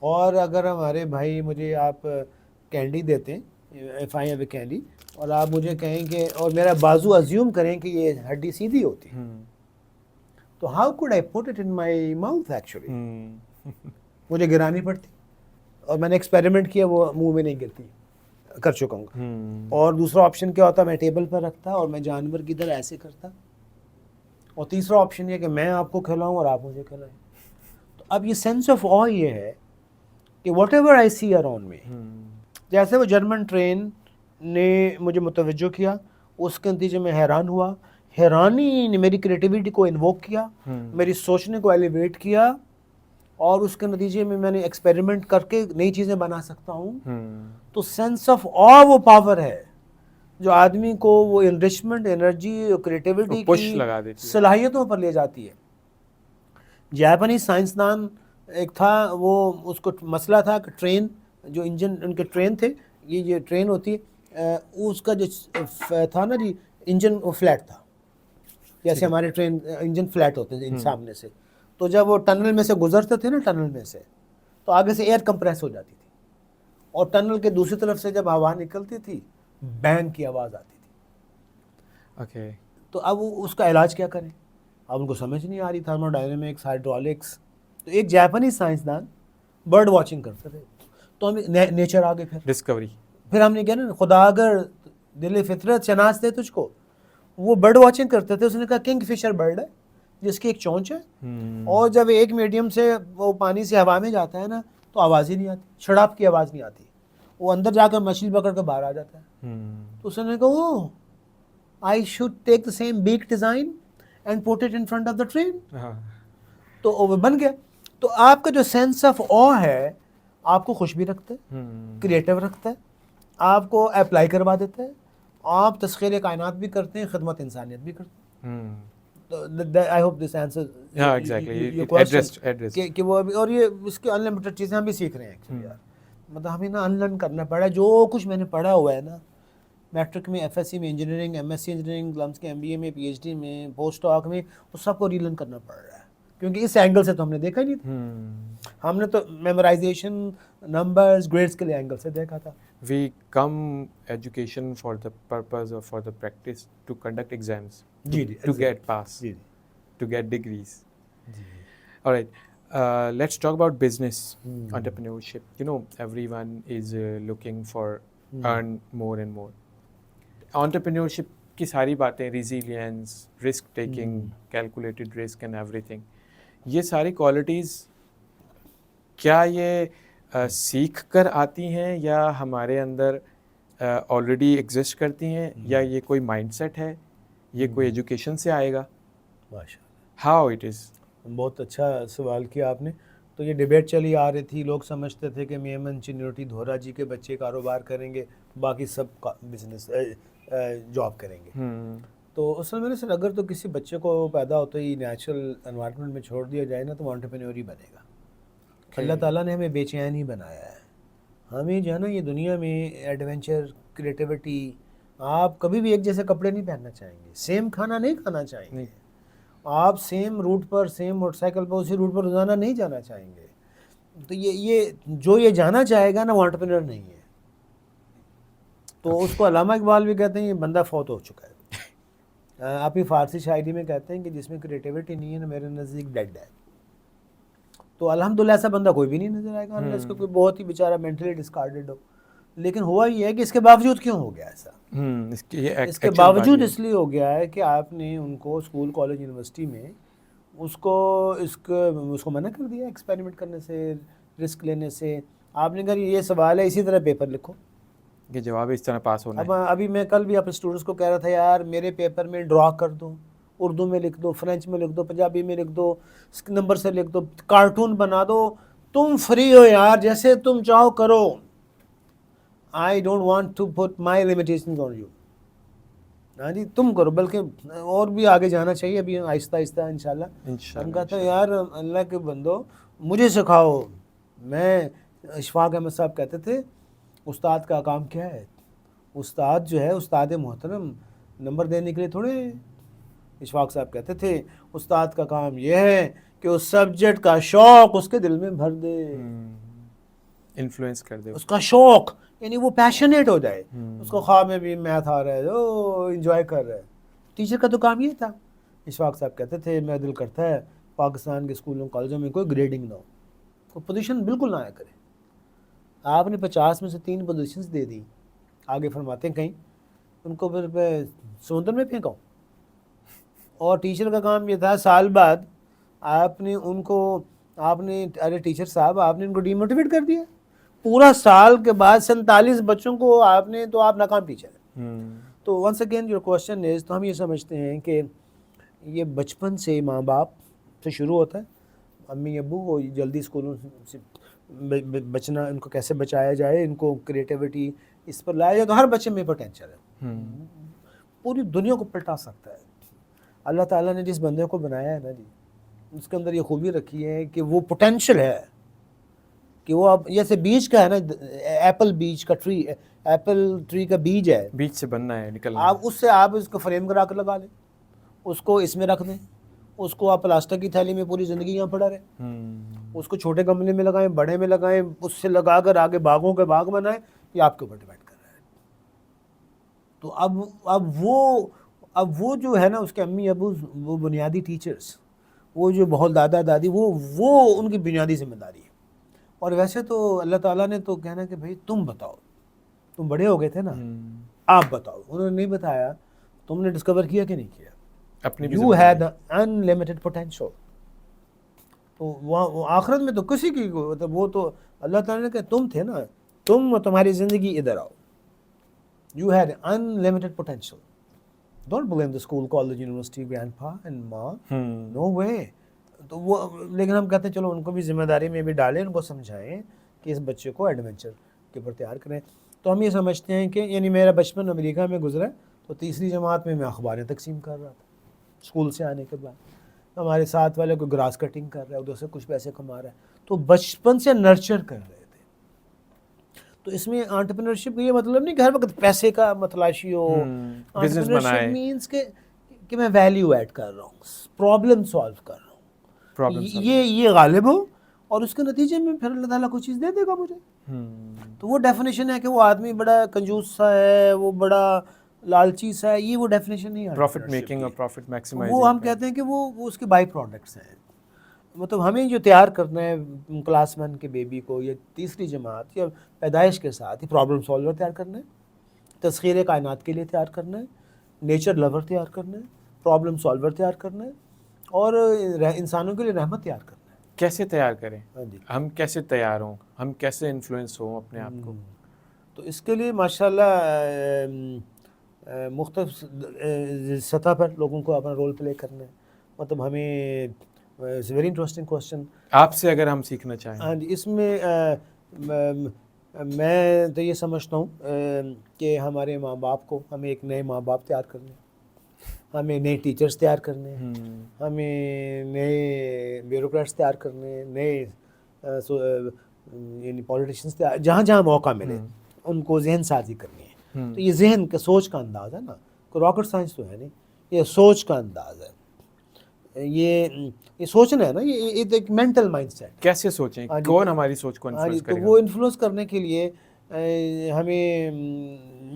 اور اگر ہمارے بھائی مجھے آپ کینڈی دیتے ہیں, if I am a candy, اور آپ مجھے کہیں کہ اور میرا بازو ازیوم کریں کہ یہ ہڈی سیدھی ہوتی, تو how could I put it in my mouth actually. مجھے گرانی پڑتی, اور میں نے ایکسپیریمنٹ کیا, وہ منہ میں نہیں گرتی, کر چکا ہوں. اور دوسرا آپشن کیا ہوتا, میں ٹیبل پر رکھتا اور میں جانور کی طرح ایسے کرتا. اور تیسرا آپشن یہ کہ میں آپ کو کھلاؤں اور آپ مجھے کھلائیں. تو اب یہ سینس آف آ یہ ہے کہ what ever I C around me, جیسے وہ جرمن ٹرین نے مجھے متوجہ کیا, اس کے نتیجے میں حیران ہوا, حیرانی نے میری کریٹیوٹی کو انووک کیا, میری سوچنے کو ایلیویٹ کیا, اور اس کے نتیجے میں نے ایکسپیریمنٹ کر کے نئی چیزیں بنا سکتا ہوں. تو سینس آف آ وہ پاور ہے جو آدمی کو وہ انرچمنٹ, انرجی اور کریٹیوٹی کی صلاحیتوں پر لے جاتی ہے. جاپانی سائنسدان ایک تھا, وہ اس کو مسئلہ تھا کہ ٹرین جو انجن ان کے ٹرین تھے, یہ ٹرین ہوتی ہے, اس کا جو تھا نا جی انجن وہ فلیٹ تھا، جیسے ہمارے ٹرین انجن فلیٹ ہوتے ہیں سامنے سے، تو جب وہ ٹنل میں سے گزرتے تھے نا ٹنل میں سے تو آگے سے ایئر کمپریس ہو جاتی تھی، اور ٹنل کے دوسری طرف سے جب ہوا نکلتی تھی بینگ کی آواز آتی تھی. اوکے. تو اب اس کا علاج کیا کریں؟ اب ان کو سمجھ نہیں آ رہی تھرمو ڈائنامکس، ہائیڈرولکس. تو ایک جاپانی سائنسدان برڈ واچنگ کرتے تھے، تو ہم نیچر آ گئے. ڈسکوری. پھر ہم نے کہا نا خدا اگر دل فطرت شناس دے تجھ کو، وہ برڈ واچنگ کرتے تھے. اس نے کہا کنگ فشر برڈ ہے جس کی ایک چونچ ہے، اور جب ایک میڈیم سے وہ پانی سے ہوا میں جاتا ہے نا تو آواز ہی نہیں آتی، چھڑاپ کی آواز نہیں آتی، وہ اندر جا کر مچھلی پکڑ کے باہر آ جاتا ہے. تو اس نے کہا I should take the same beak design and put it in front of the train. تو وہ بن گیا. تو آپ کا جو سینس آف او ہے آپ کو خوش بھی رکھتا ہے، کریٹو رکھتا ہے، آپ کو اپلائی کروا دیتا ہے، آپ تسخیر کائنات بھی کرتے ہیں، خدمت انسانیت بھی کرتے ہیں. I hope this answers your question. کہ وہ اور یہ اس کی انلمیٹڈ چیزیں ہم بھی سیکھ رہے ہیں ایکچولی یار. مطلب ہمیں نا انلرن کرنا پڑا ہے جو کچھ میں نے پڑھا ہوا ہے نا، میٹرک میں، ایف ایس سی میں engineering, M S C engineering, LUMS کے ایم بی اے میں، پی ایچ ڈی میں، پوسٹ ڈاک میں، وہ سب کو ریلرن کرنا پڑ رہا ہے، کیونکہ اس اینگل سے تو ہم نے دیکھا ہی نہیں تھا. ہم نے تو میمورائزیشن، نمبرز، گریڈز کے لیے اینگل سے دیکھا تھا. We come education for the purpose or for the practice to conduct exams, to get pass, to get degrees. All right. Let's talk about business, entrepreneurship. You know, everyone is looking for earn more and more. Entrepreneurship کی ساری باتیں، resilience, risk taking, calculated risk and everything. یہ ساری qualities کیا یہ سیکھ کر آتی ہیں یا ہمارے اندر آلریڈی ایگزسٹ کرتی ہیں، یا یہ کوئی مائنڈ سیٹ ہے، یہ کوئی ایجوکیشن سے آئے گا؟ ماشاء اللہ، ہاؤ اٹ از. بہت اچھا سوال کیا آپ نے. تو یہ ڈیبیٹ چلی آ رہی تھی، لوگ سمجھتے تھے کہ میمن چنوٹی دھورا جی کے بچے کاروبار کریں گے، باقی سب بزنس جاب کریں گے. تو اس میں سر اگر تو کسی بچے کو پیدا ہوتے ہی نیچرل انوائرمنٹ میں چھوڑ دیا جائے نا تو وہ انٹرپرینور ہی بنے گا. اللہ تعالیٰ نے ہمیں بے چین ہی بنایا ہے. ہمیں جو ہے نا یہ دنیا میں ایڈونچر، کریٹیوٹی، آپ کبھی بھی ایک جیسے کپڑے نہیں پہننا چاہیں گے، سیم کھانا نہیں کھانا چاہیں گے، آپ سیم روٹ پر، سیم موٹر سائیکل پر، اسی روٹ پر روزانہ نہیں جانا چاہیں گے. تو یہ جو یہ جانا چاہے گا نا وہ انٹرپرینور نہیں ہے. تو اس کو علامہ اقبال بھی کہتے ہیں یہ بندہ فوت ہو چکا ہے. آپ ہی فارسی شاعری میں کہتے ہیں کہ جس میں کریٹیوٹی نہیں ہے نا میرے نزدیک ڈیڈ ہے. تو الحمدللہ ایسا بندہ کوئی بھی نہیں نظر آئے گا، اس کو کوئی بہت ہی بیچارہ مینٹلی ڈسکارڈڈ ہو. لیکن ہوا یہ ہے کہ اس کے باوجود کیوں ہو گیا ایسا؟ اس کے باوجود اس لیے ہو گیا ہے کہ آپ نے ان کو اسکول، کالج، یونیورسٹی میں اس کو منع کر دیا ایکسپیریمنٹ کرنے سے، رسک لینے سے. آپ نے کہا یہ سوال ہے اسی طرح پیپر لکھو کہ جواب اس طرح پاس ہونا ہے. اب ابھی میں کل بھی اپنے اسٹوڈنٹس کو کہہ رہا تھا یار میرے پیپر میں ڈرا کر دو، اردو میں لکھ دو، فرینچ میں لکھ دو، پنجابی میں لکھ دو، نمبر سے لکھ دو، کارٹون بنا دو، تم فری ہو یار، جیسے تم چاہو کرو. I don't want to put my limitations on you. ہاں جی تم کرو، بلکہ اور بھی آگے جانا چاہیے ابھی آہستہ آہستہ انشاءاللہ. ہم کہتے ہیں یار اللہ کے بندو مجھے سکھاؤ. میں اشفاق احمد صاحب کہتے تھے استاد کا کام کیا ہے؟ استاد جو ہے، استاد محترم نمبر دینے کے لیے تھوڑے. اشفاق صاحب کہتے تھے استاد کا کام یہ ہے کہ اس سبجیکٹ کا شوق اس کے دل میں بھر دے، انفلوئنس کر دے، اس کا شوق، یعنی وہ پیشنیٹ ہو جائے. اس کو خواب میں بھی میتھ آ رہا ہے، وہ انجوائے کر رہا ہے. ٹیچر کا تو کام یہ تھا. اشفاق صاحب کہتے تھے میرا دل کرتا ہے پاکستان کے اسکولوں کالجوں میں کوئی گریڈنگ نہ ہو، کوئی پوزیشن بالکل نہ آیا کرے. آپ نے 50 میں سے 3 پوزیشنز دے دی. آگے فرماتے ہیں کہیں ان کو پھر سمندر میں پھینکاؤ. اور ٹیچر کا کام یہ تھا سال بعد آپ نے ان کو، ارے ٹیچر صاحب آپ نے ان کو ڈی موٹیویٹ کر دیا. پورا سال کے بعد 47 بچوں کو آپ ناکام ٹیچر ہے. تو once again your question is, تو ہم یہ سمجھتے ہیں کہ یہ بچپن سے ماں باپ سے شروع ہوتا ہے. امی ابو کو جلدی اسکولوں سے بچنا، ان کو کیسے بچایا جائے، ان کو کریٹیوٹی اس پر لایا جائے. تو ہر بچے میں پوٹینشیل ہے، پوری دنیا کو پلٹا سکتا ہے. اللہ تعالیٰ نے جس بندے کو بنایا ہے نا جی، اس کے اندر یہ خوبی رکھی ہے کہ وہ پوٹینشیل ہے کہ وہ اب جیسے بیج کا ہے نا، ایپل بیج کا ٹری، ایپل ٹری کا بیج ہے, بیچ سے بننا ہے, نکلنا آپ اس سے آپ اس کو فریم کرا کر لگا لیں, اس کو اس میں رکھ دیں, اس کو آپ پلاسٹک کی تھیلی میں پوری زندگی یہاں پڑا رہے, ہے. اس کو چھوٹے گملے میں لگائیں, بڑے میں لگائیں, اس سے لگا کر آگے باغوں کے باغ بنائیں, یہ آپ کے اوپر ڈیپینڈ کر رہا ہے. تو اب وہ جو ہے نا اس کے امی ابو, وہ بنیادی ٹیچرز, وہ جو بہت دادا دادی, وہ ان کی بنیادی ذمہ داری ہے. اور ویسے تو اللہ تعالیٰ نے تو کہنا کہ بھائی تم بتاؤ, تم بڑے ہو گئے تھے نا, آپ بتاؤ. انہوں نے نہیں بتایا, تم نے ڈسکور کیا کہ نہیں کیا. اپنی بھی یو ہیڈ انلمیٹڈ پوٹینشیل. تو وہ آخرت میں تو کسی کی, وہ تو اللہ تعالیٰ نے کہا تم تھے نا, تم تمہاری زندگی ادھر آؤ. You had unlimited potential. Don't blame the school, college, university, grandpa and ma. No way. تو وہ لیکن ہم کہتے ہیں چلو ان کو بھی ذمہ داری میں بھی ڈالیں, ان کو سمجھائیں کہ اس بچے کو ایڈونچر کے اوپر تیار کریں. تو ہم یہ سمجھتے ہیں کہ یعنی میرا بچپن امریکہ میں گزرا, تو تیسری جماعت میں اخباریں تقسیم کر رہا تھا اسکول سے آنے کے بعد. ہمارے ساتھ والے کوئی گراس کٹنگ کر رہا ہے, ادھر سے کچھ پیسے کما رہا ہے. تو بچپن سے نرچر کر رہے تھے. تو اس میں انٹرپرینورشپ یہ مطلب نہیں کہ ہر وقت پیسے کا متلاشی ہو. انٹرپرینورشپ مینس کہ میں ویلیو ایڈ کر رہا ہوں, پرابلم سالو کر رہا ہوں, یہ غالب ہو, اور اس کے نتیجے میں پھر اللہ تعالیٰ کوئی چیز دے دے گا مجھے. تو وہ ڈیفینیشن ہے کہ وہ آدمی بڑا کنجوس سا ہے, وہ بڑا لالچی سا ہے, یہ وہ ڈیفینیشن نہیں ہے پروفٹ میکنگ اور پروفٹ میکسیمائزنگ. وہ ہم کہتے ہیں کہ وہ اس کے بائی پروڈکٹس ہیں. مطلب ہمیں جو تیار کرنا ہے کلاس 1 کے بیبی کو, یا تیسری جماعت یا پیدائش کے ساتھ ہی پرابلم سالور تیار کرنا ہے, تسخیر کائنات کے لیے تیار کرنا ہے, نیچر لور تیار کرنا ہے, پرابلم سالور تیار کرنا ہے, اور انسانوں کے لیے رحمت تیار کرنا ہے. کیسے تیار کریں, ہم کیسے تیار ہوں, ہم کیسے انفلوئنس ہوں اپنے آپ کو. تو اس کے لیے ماشاءاللہ مختلف سطح پر لوگوں کو اپنا رول پلے کرنا ہے. مطلب ہمیں اٹس ویری انٹرسٹنگ کوسچن آپ سے اگر ہم سیکھنا چاہیں. ہاں جی, اس میں میں تو یہ سمجھتا ہوں کہ ہمارے ماں باپ کو, ہمیں ایک نئے ماں باپ تیار کرنے, ہمیں نئے ٹیچرز تیار کرنے, ہمیں نئے بیوروکریٹس تیار کرنے, نئے یعنی پولیٹیشنس تیار, جہاں جہاں موقع ملے ان کو ذہن سازی کرنی ہے. تو یہ ذہن کا سوچ کا انداز ہے نا, کوئی راکٹ سائنس تو ہے نہیں, یہ سوچ کا انداز ہے. یہ سوچنا ہے نا, یہ ایک مینٹل مائنڈ سیٹ. کیسے سوچیں, کون ہماری سوچ کو انفلوئنس کرے گا. تو وہ انفلوئنس کرنے کے لیے ہمیں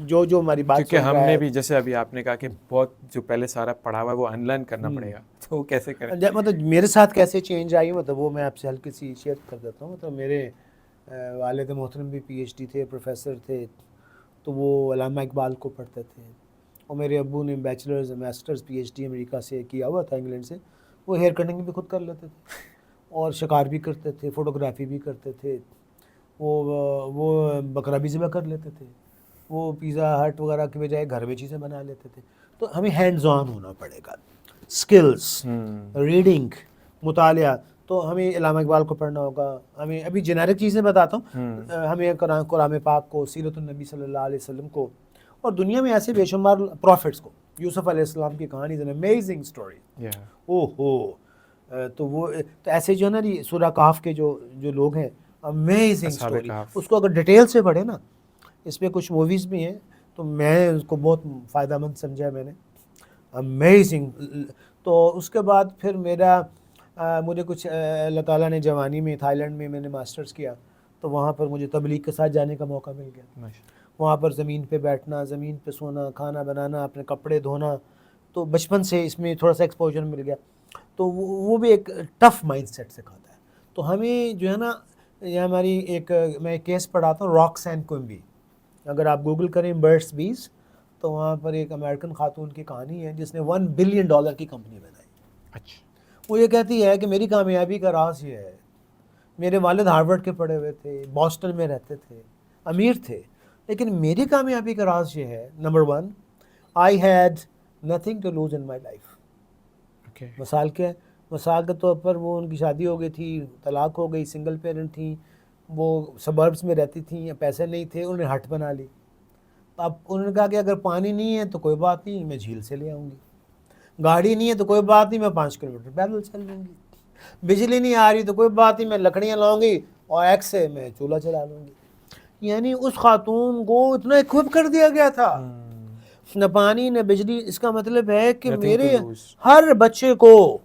جو ہماری بات, کیونکہ ہم نے بھی جیسے ابھی آپ نے کہا کہ بہت جو پہلے سارا پڑھا ہوا ہے وہ انلرن کرنا پڑے گا, تو وہ کیسے کریں. مطلب میرے ساتھ کیسے چینج آئی, مطلب وہ میں آپ سے ہلکی سی شیئر کر دیتا ہوں. مطلب میرے والد محترم بھی پی ایچ ڈی تھے, پروفیسر تھے, تو وہ علامہ اقبال کو پڑھتے تھے. اور میرے ابو نے bachelors masters P H D امریکہ سے کیا ہوا تھا, انگلینڈ سے. وہ ہیئر کٹنگ بھی خود کر لیتے تھے, اور شکار بھی کرتے تھے, فوٹوگرافی بھی کرتے تھے, وہ بکرا بھی ذبح کر لیتے تھے, وہ پیزا ہٹ وغیرہ کے بجائے گھر میں چیزیں بنا لیتے تھے. تو ہمیں ہینڈز آن ہونا پڑے گا, اسکلز, ریڈنگ, مطالعہ. تو ہمیں علامہ اقبال کو پڑھنا ہوگا. ہمیں ابھی جنیرک چیزیں بتاتا ہوں, ہمیں قرآن پاک کو, سیرت النبی صلی اللہ علیہ وسلم کو, اور دنیا میں ایسے بے شمار پروفٹس کو. یوسف علیہ السلام کی کہانی از این امیزنگ اسٹوری. تو وہ تو ایسے جو ہے نا جی, سورہ کہف کے جو لوگ ہیں, امیزنگ اسٹوری. اس کو اگر ڈیٹیل سے پڑھے نا, اس پہ کچھ موویز بھی ہیں, تو میں اس کو بہت فائدہ مند سمجھا ہے میں نے, امیزنگ. تو اس کے بعد پھر مجھے کچھ اللہ تعالیٰ نے جوانی میں تھائی لینڈ میں نے ماسٹرز کیا, تو وہاں پر مجھے تبلیغ کے ساتھ جانے کا موقع مل گیا. وہاں پر زمین پہ بیٹھنا, زمین پہ سونا, کھانا بنانا, اپنے کپڑے دھونا, تو بچپن سے اس میں تھوڑا سا ایکسپوجر مل گیا. تو وہ بھی ایک ٹف مائنڈ سیٹ سکھاتا ہے. تو ہمیں جو ہے نا, یہ ہماری میں ایک کیس پڑھاتا ہوں, راکسین کوئمبی. اگر آپ گوگل کریں برڈس بیز, تو وہاں پر ایک امریکن خاتون کی کہانی ہے جس نے $1 بلین کی کمپنی بنائی. اچھا. وہ یہ کہتی ہے کہ میری کامیابی کا راز یہ ہے, میرے والد ہارورڈ کے پڑھے ہوئے تھے, بoston میں رہتے تھے, امیر تھے, لیکن میری کامیابی کا راز یہ ہے, number 1, I had nothing to lose in my life. مثال کیا ہے؟ مثال کے طور پر وہ ان کی شادی ہو گئی تھی, طلاق ہو گئی, سنگل پیرنٹ تھیں, وہ سبربس میں رہتی تھیں, پیسے نہیں تھے, انہوں نے ہٹ بنا لی. اب انہوں نے کہا کہ اگر پانی نہیں ہے تو کوئی بات نہیں, میں جھیل سے لے آؤں گی. گاڑی نہیں ہے تو کوئی بات نہیں, میں 5 کلومیٹر پیدل چل لوں گی. بجلی نہیں آ رہی تو کوئی بات نہیں, میں لکڑیاں لاؤں گی اور ایک سے میں چولہا چلا لوں گی. یعنی اس خاتون کو اتنا اکوپ کر دیا گیا تھا، نہ پانی نہ بجلی. اس کا مطلب ہے کہ میرے ہر بچے کو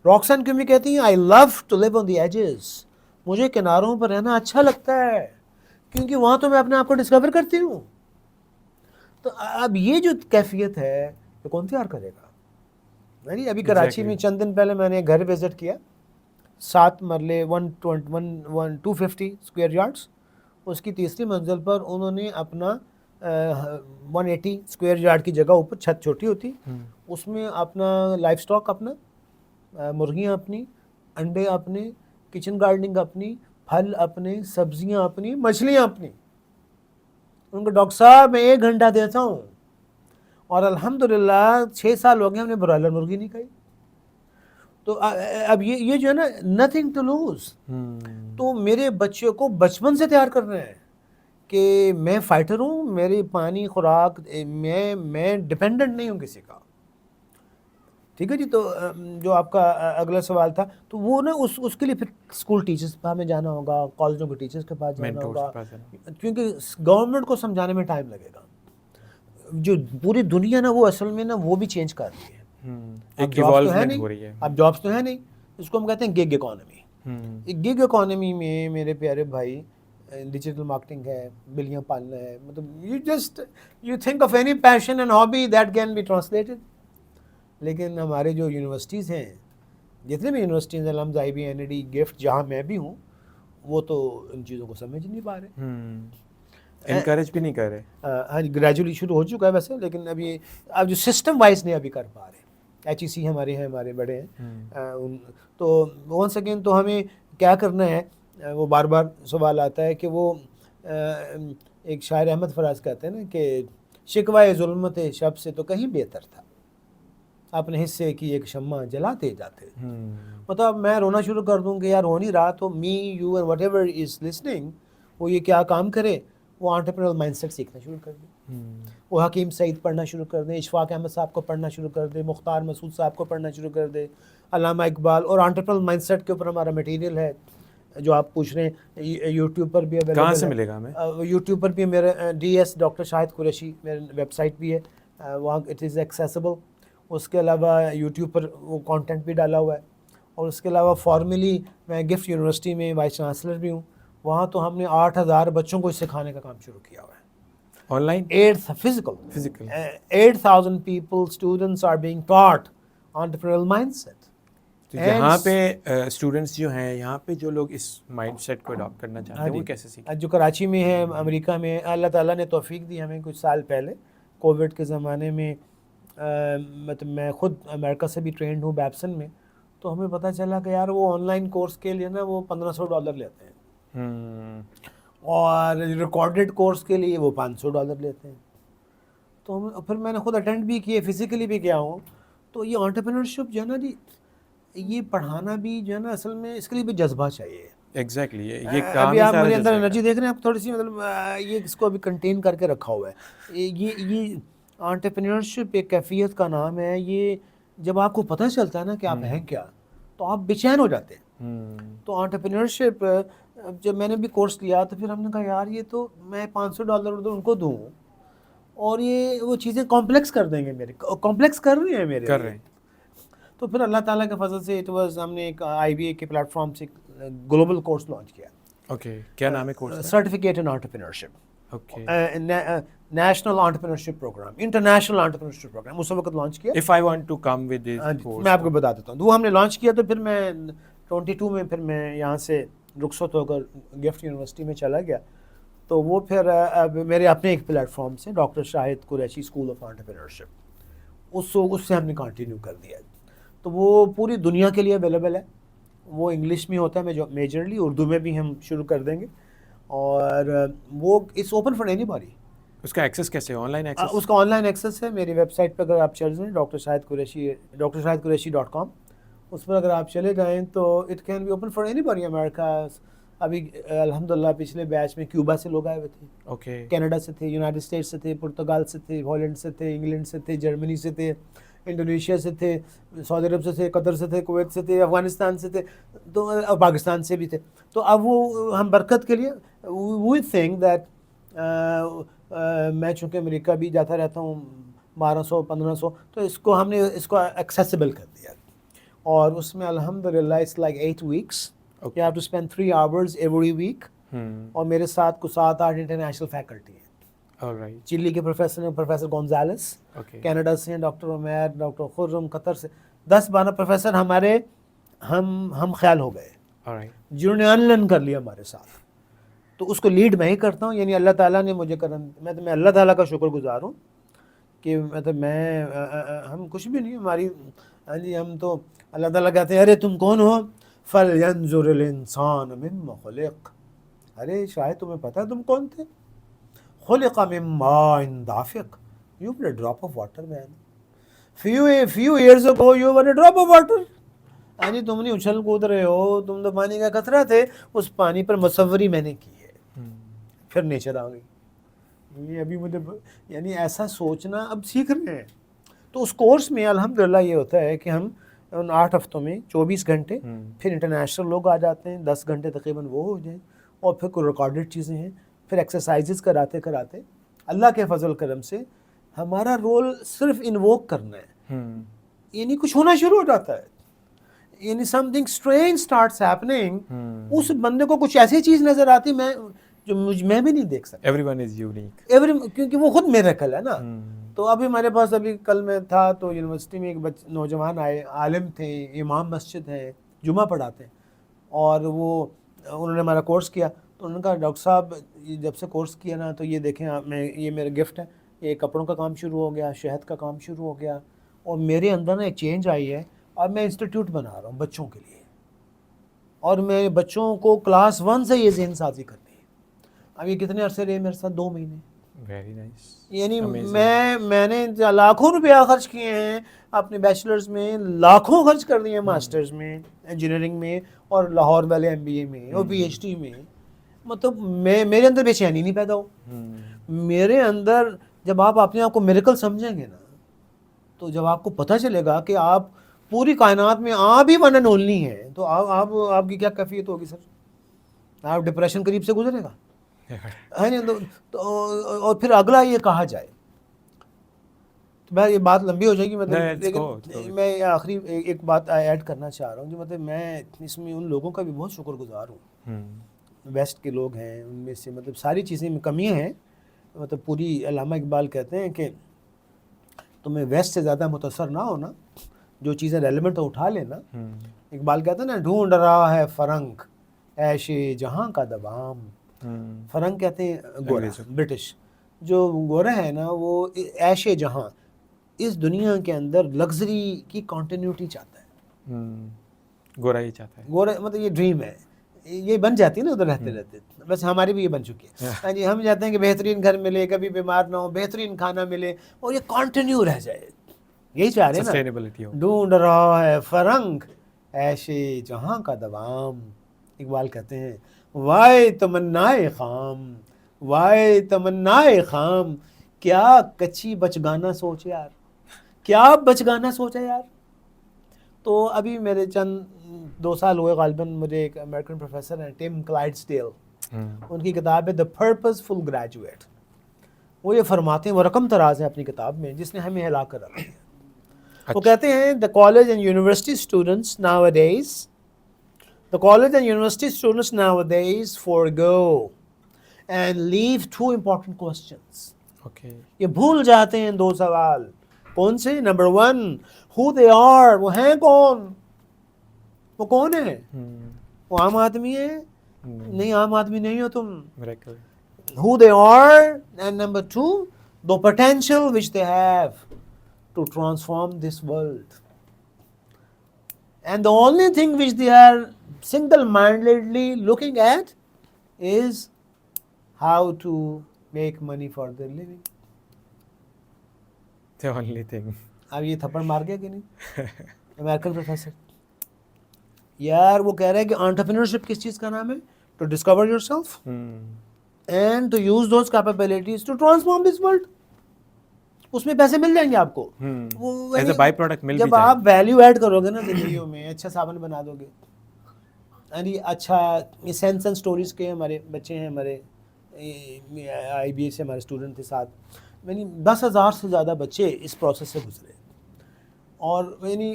روکسن کیوں بھی کہتی ہیں آئی love to leave on the ages, مجھے کناروں پر رہنا اچھا لگتا ہے کیونکہ وہاں تو میں اپنے آپ کو ڈسکور کرتی ہوں. تو اب یہ جو کیفیت ہے تو کون تیار کرے گا؟ یعنی ابھی کراچی میں چند دن پہلے میں نے گھر وزٹ کیا، 7 مرلے 250 اسکوائر یارڈس. اس کی تیسری منزل پر انہوں نے اپنا 180 اسکوائر یارڈ کی جگہ اوپر، چھت چھوٹی ہوتی، اس میں اپنا لائف سٹاک، اپنا مرغیاں اپنی، انڈے اپنے، کچن گارڈننگ اپنی، پھل اپنے، سبزیاں اپنی، مچھلیاں اپنی. ان کو ڈاکٹر صاحب میں 1 گھنٹہ دیتا ہوں اور الحمدللہ 6 سال ہو گئے ہم نے برائلر مرغی نہیں کھائی. تو اب یہ جو ہے نا نتھنگ ٹو لوز. تو میرے بچے کو بچپن سے تیار کرنا ہے کہ میں فائٹر ہوں، میری پانی خوراک، میں ڈپینڈنٹ نہیں ہوں کسی کا. ٹھیک ہے جی. تو جو آپ کا اگلا سوال تھا تو وہ نا اس کے لیے پھر اسکول ٹیچرس پہ ہمیں جانا ہوگا، کالجوں کے ٹیچرس کے پاس جانا ہوگا، کیونکہ گورنمنٹ کو سمجھانے میں ٹائم لگے گا. جو پوری دنیا نا وہ اصل میں نا وہ بھی چینج کر رہی ہے. اب جابس تو ہے نہیں، اب جابس تو ہے نہیں، اس کو ہم کہتے ہیں گگ اکانومی. گگ اکانومی میں میرے پیارے بھائی ڈیجیٹل مارکیٹنگ ہے، بلیاں پالنا ہے، مطلب you think of any passion and hobby that can be translated. لیکن ہمارے جو یونیورسٹیز ہیں، جتنے بھی یونیورسٹیز ہیں، LUMS, I B, N E D, GIFT, جہاں میں بھی ہوں، وہ تو ان چیزوں کو سمجھ نہیں پا رہے، انکریج بھی نہیں کر رہے. ہاں گریجولی شروع ہو چکا ہے ویسے، لیکن اب جو سسٹم وائز نہیں ابھی کر پا رہے. ایچ ای سی ہمارے ہیں، ہمارے بڑے ہیں. تو ونس اگین تو ہمیں کیا کرنا ہے، وہ بار بار سوال آتا ہے کہ وہ ایک شاعر احمد فراز کہتے ہیں نا کہ شکوائے ظلمت شب سے تو کہیں بہتر تھا، اپنے حصے کی ایک شمع جلاتے جاتے. مطلب میں رونا شروع کر دوں کہ یار ہو نہیں رہا، تو me you and what ever is listening وہ یہ کیا کام کرے، وہ انٹرپرینیور مائنڈ سیٹ سیکھنا شروع کر دیں. وہ حکیم سعید پڑھنا شروع کر دیں، اشفاق احمد صاحب کو پڑھنا شروع کر دیں، مختار مسعود صاحب کو پڑھنا شروع کر دیں، علامہ اقبال. اور انٹرپرینیور مائنڈ سیٹ کے اوپر ہمارا مٹیریل ہے جو آپ پوچھ رہے ہیں، یوٹیوب پر بھی اویلیبل ہے. کہاں سے ملے گا ہمیں؟ یوٹیوب پر بھی میرا D S doctor Shahid Qureshi میرے ویب سائٹ بھی ہے، وہاں اٹ از ایکسیسیبل. اس کے علاوہ یوٹیوب پر وہ کانٹینٹ بھی ڈالا ہوا ہے. اور اس کے علاوہ فارملی میں گفٹ یونیورسٹی میں وائس چانسلر بھی ہوں. وہاں تو ہم نے 8000 بچوں کو سکھانے کا کام شروع کیا ہوا ہے on line, physical. 8000 people, students are being taught entrepreneurial mindset. تو یہاں پہ اسٹوڈنٹس جو ہیں، یہاں پہ جو لوگ اس مائنڈ سیٹ کو اڈاپٹ کرنا چاہتے ہیں وہ کیسے سیکھیں؟ جو کراچی میں ہے، امریکہ میں، اللہ تعالیٰ نے توفیق دی ہمیں کچھ سال پہلے کووڈ کے زمانے میں. مطلب میں خود امریکہ سے بھی ٹرینڈ ہوں بیپسن میں، تو ہمیں پتہ چلا کہ یار وہ آن لائن کورس کے لیے نا وہ $1500 لیتے ہیں، اور ریکارڈڈ کورس کے لیے وہ $500 لیتے ہیں. تو پھر میں نے خود اٹینڈ بھی کیے، فزیکلی بھی گیا ہوں. تو یہ انٹرپرینورشپ جو ہے نا جی، یہ پڑھانا بھی جو ہے نا اصل میں اس کے لیے بھی جذبہ چاہیے. ایگزیکٹلی یہ کام ابھی آپ میرے اندر انرجی دیکھ رہے ہیں آپ تھوڑی سی، مطلب یہ اس کو ابھی کنٹین کر کے رکھا ہوا ہے. یہ انٹرپرینورشپ ایک کیفیت کا نام ہے. یہ جب آپ کو پتہ چلتا ہے نا کہ آپ ہیں کیا، تو آپ بے چین ہو جاتے ہیں. تو انٹرپرینورشپ جب میں نے بھی کورس لیا تو پھر ہم نے کہا یار یہ تو میں $500 ادھر ان کو دوں اور یہ وہ چیزیں کمپلیکس کر دیں گے، میرے کمپلیکس کر رہے ہیں میرے. تو پھر اللہ تعالیٰ کے فضل سے ہم نے ایک آئی بی اے کے پلیٹ فارم سے گلوبل کورس لانچ کیا. اوکے، کیا نام ہے course? Certificate in entrepreneurship, national entrepreneurship programme, international entrepreneurship programme. اس وقت لانچ کیا. If I want to come with this course، میں آپ کو بتا دیتا ہوں. وہ ہم نے لانچ کیا تو پھر میں 22 میں پھر میں یہاں سے رخصت ہو کر گفٹ یونیورسٹی میں چلا گیا. تو وہ پھر اب میرے اپنے ایک پلیٹ فارم سے doctor Shahid Qureshi school of entrepreneurship, اس سے ہم نے کنٹینیو کر دیا. تو وہ پوری دنیا کے لیے اویلیبل ہے. وہ انگلش میں ہوتا ہے میجرلی، اردو میں بھی ہم شروع کر دیں گے. اور وہ it's open for anybody. اس کا ایکسیس کیسے؟ On line access? اس کا آن لائن ایکسیس ہے. میری ویب سائٹ پہ اگر آپ چل جائیں drshahidqureshi.com، اس پر اگر آپ چلے جائیں تو it can be open for anybody. امریکہ ابھی الحمدللہ پچھلے بیچ میں کیوبا سے لوگ آئے ہوئے تھے، اوکے، کینیڈا سے تھے، یونائٹڈ اسٹیٹس سے تھے، پرتگال سے تھے، ہالینڈ سے تھے، انگلینڈ سے تھے، جرمنی سے تھے، انڈونیشیا سے تھے, سعودی عرب سے تھے, قطر سے تھے, کویت سے تھے, افغانستان سے تھے, تو پاکستان سے بھی تھے. تو اب وہ ہم برکت کے لیے وی تھنک دیٹ میں چونکہ امریکہ بھی جاتا رہتا ہوں 1200-1500, تو اس کو ہم نے اس کو ایکسیسیبل کر دیا, اور اس میں الحمدللہ it's like 8 weeks. You have to spend 3 hours every week. اور میرے ساتھ کو 7-8 انٹرنیشنل فیکلٹی ہیں. چلی کے پروفیسر ہیں, پروفیسر گونزالس, کینیڈا سے ہیں ڈاکٹر عمیر, ڈاکٹر خرم قطر سے, 10-12 پروفیسر ہمارے ہم خیال ہو گئے جنہوں نے ان لرن کر لیا ہمارے ساتھ. تو اس کو لیڈ میں ہی کرتا ہوں, یعنی اللہ تعالیٰ نے مجھے کرم, میں اللہ تعالیٰ کا شکر گزار ہوں کہ مطلب ہم کچھ بھی نہیں, ہماری جی ہم تو اللہ تعالیٰ کہتے ہیں ارے تم کون ہو, فَلْيَنْظُرِ الْإِنسَانُ مِمَّ خُلِقَ, ارے شاید تمہیں پتہ ہے تم کون تھے, خلق من ماء دافق, you were a drop of water man. Few years ago you were a drop of water. یعنی تم نہیں اچھل کود رہے ہو, تم تو پانی کا قطرہ تھے. اس پانی پر مصوری میں نے کی ہے, پھر نیچر آ گئی. یہ ابھی مجھے یعنی ایسا سوچنا اب سیکھ رہے ہیں. تو اس کورس میں الحمدللہ یہ ہوتا ہے کہ ہم ان 8 ہفتوں میں 24 گھنٹے, پھر انٹرنیشنل لوگ آ جاتے ہیں 10 گھنٹے تقریباً وہ ہو جائیں, اور پھر کوئی ریکارڈڈ چیزیں ہیں, پھر ایکسرسائزز کراتے اللہ کے فضل کرم سے ہمارا رول صرف انووک کرنا ہے. یعنی کچھ ہونا شروع ہو جاتا ہے, یعنی something strange starts happening, اس بندے کو کچھ ایسی چیز نظر آتی میں بھی نہیں دیکھ سکتا. ایوری ون از یونیک, کیونکہ وہ خود میریکل ہے نا. تو ابھی ہمارے پاس ابھی کل میں تھا تو یونیورسٹی میں ایک نوجوان آئے, عالم تھے, امام مسجد ہیں, جمعہ پڑھاتے ہیں, اور انہوں نے ہمارا کورس کیا. تو انہوں نے کہا ڈاکٹر صاحب جب سے کورس کیا نا تو یہ دیکھیں یہ میرا گفٹ ہے, یہ کپڑوں کا کام شروع ہو گیا, شہد کا کام شروع ہو گیا, اور میرے اندر نا ایک چینج آئی ہے. اب میں انسٹیٹیوٹ بنا رہا ہوں بچوں کے لیے, اور میں بچوں کو کلاس 1 سے یہ ذہن سازی کرنی ہے. اب یہ کتنے عرصے رہے میرے ساتھ؟ 2 مہینے. Very nice. یعنی میں نے لاکھوں روپیہ خرچ کیے ہیں اپنے بیچلرز میں, لاکھوں خرچ کر دیے ہیں ماسٹرز میں, انجینئرنگ میں, اور لاہور والے MBA میں اور PhD میں. مطلب میرے اندر بے چینی نہیں پیدا ہو. میرے اندر جب آپ اپنے آپ کو میریکل سمجھیں گے نا, تو جب آپ کو پتہ چلے گا کہ آپ پوری کائنات میں آپ ہی ون اینڈ اونلی ہیں, تو آپ کی کیا کیفیت ہوگی سر؟ آپ ڈپریشن قریب سے گزرے گا ہے نا. اور پھر اگلا یہ کہا جائے, یہ بات لمبی ہو جائے گی, لیکن میں آخری ایک بات ایڈ کرنا چاہ رہا ہوں. جو مطلب میں اس میں ان لوگوں کا بھی بہت شکر گزار ہوں, ویسٹ کے لوگ ہیں, ان میں سے مطلب ساری چیزیں میں کمیاں ہیں. مطلب پوری علامہ اقبال کہتے ہیں کہ تمہیں ویسٹ سے زیادہ متاثر نہ ہونا, جو چیزیں ریلیونٹ ہیں اٹھا لینا. اقبال کہتے ہیں نا, ڈھونڈ رہا ہے فرنگ عیش جہاں کا دوام. فرنگ کہتے ہیں گورا, برٹش جو گورا ہے نا, وہ عیش جہاں, اس دنیا کے اندر لگژری کی کنٹینیوٹی چاہتا ہے. گورا ہی چاہتا ہے, گورا مطلب یہ ڈریم ہے, یہ بن جاتی ہے نا ادھر رہتے رہتے. بس ہماری بھی یہ بن چکی ہے جی. ہم چاہتے ہیں کہ بہترین گھر ملے, کبھی بیمار نہ ہو, بہترین کھانا ملے, اور یہ کنٹینیو رہ جائے. یہی چاہ رہے ہیں نا, سسٹینیبلٹی ہو. ڈھونڈ رہا ہے فرنگ عیش جہاں کا دوام. اقبال کہتے ہیں وائے تمنائے خام, وائے تمنائے خام, کیا کچی بچگانا سوچ یار, کیا بچگانا سوچا یار. تو ابھی میرے چند 2 سال ہوئے غالباً, مجھے ایک امریکن پروفیسر ہیں ٹم کلائڈسڈیل, ان کی کتاب ہے دا پرپزفل گریجویٹ. وہ یہ فرماتے ہیں, وہ رقم تراز ہے اپنی کتاب میں جس نے ہمیں ہلا کر رکھا ہے. وہ کہتے ہیں the college and university students nowadays forego and leave 2 important questions. یہ بھول جاتے ہیں 2 سوال. کون سے؟ نمبر 1 who they are, وہ ہیں کون, وہ کون ہے؟ وہ عام آدمی ہے؟ نہیں, عام آدمی نہیں ہو تم. who they are, and number 2 the potential which they have to transform this world. And the only thing which they are single-mindedly looking at is how to make money for their living. The only thing. اب یہ تھپڑ مار گیا کہ نہیں American professor. یار وہ کہہ رہے ہیں کہ انٹرپرینورشپ کس چیز کا نام ہے؟ To discover yourself and to use those capabilities to transform this world. اس میں پیسے مل جائیں گے آپ کو. ایز اے بائی پروڈکٹ مل بھی جب آپ ویلیو ایڈ کرو گے نا زندگیوں میں, اچھا صابن بنا دو گے, یعنی اچھا یہ سینس اینڈ اسٹوریز کے ہمارے بچے ہیں, ہمارے آئی بی اے سے ہمارے اسٹوڈنٹ تھے ساتھ, یعنی 10,000 سے زیادہ بچے اس پروسیس سے گزرے. اور یعنی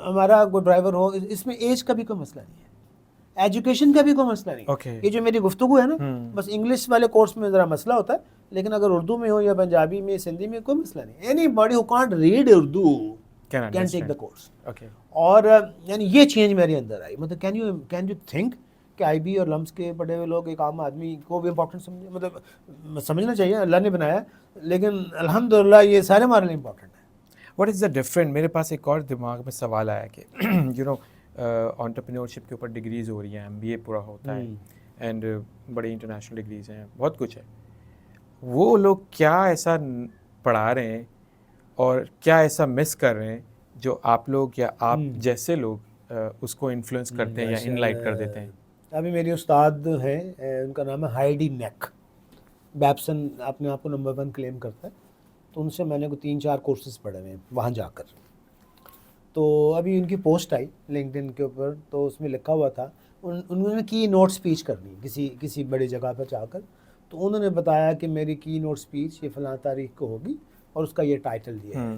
ہمارا کوئی ڈرائیور ہو, اس میں ایج کا بھی کوئی مسئلہ نہیں ہے, ایجوکیشن کا بھی کوئی مسئلہ نہیں. اوکے. یہ جو میری گفتگو ہے نا, بس انگلش والے کورس میں ذرا مسئلہ ہوتا ہے, لیکن اگر اردو میں ہو یا پنجابی میں, سندھی میں, کوئی مسئلہ نہیں. Anybody who can't read Urdu can take the course. اور یعنی یہ چینج میرے اندر آئی. مطلب کین یو تھنک کہ آئی بی اور لمس کے پڑھے ہوئے لوگ ایک عام آدمی کو بھی امپورٹنٹ سمجھے, مطلب سمجھنا چاہیے, اللہ نے بنایا, لیکن الحمدللہ یہ سارے ہمارے لیے امپورٹنٹ ہیں. What is the different. میرے پاس ایک اور دماغ میں سوال آیا کہ یو نو انٹرپرینورشپ کے اوپر ڈگریز ہو رہی ہیں, MBA پورا ہوتا ہے, اینڈ بڑی انٹرنیشنل ڈگریز ہیں, بہت کچھ ہے. وہ لوگ کیا ایسا پڑھا رہے ہیں اور کیا ایسا مس کر رہے ہیں جو آپ لوگ یا آپ جیسے لوگ اس کو انفلوئنس کرتے ہیں یا ان لائٹ کر دیتے ہیں؟ ابھی میری استاد ہیں, ان کا نام ہے ہائیڈی نیک. بیپسن اپنے آپ کو نمبر 1 کلیم کرتا ہے, تو ان سے میں نے 3-4 کورسز پڑھے ہوئے ہیں وہاں جا کر. تو ابھی ان کی پوسٹ آئی لنکڈ ان کے اوپر, تو اس میں لکھا ہوا تھا انہوں نے کی نوٹ اسپیچ کرنی کسی بڑی جگہ پر جا کر. تو انہوں نے بتایا کہ میری کی نوٹ اسپیچ یہ فلاں تاریخ کو ہوگی اور اس کا یہ ٹائٹل دیا ہے.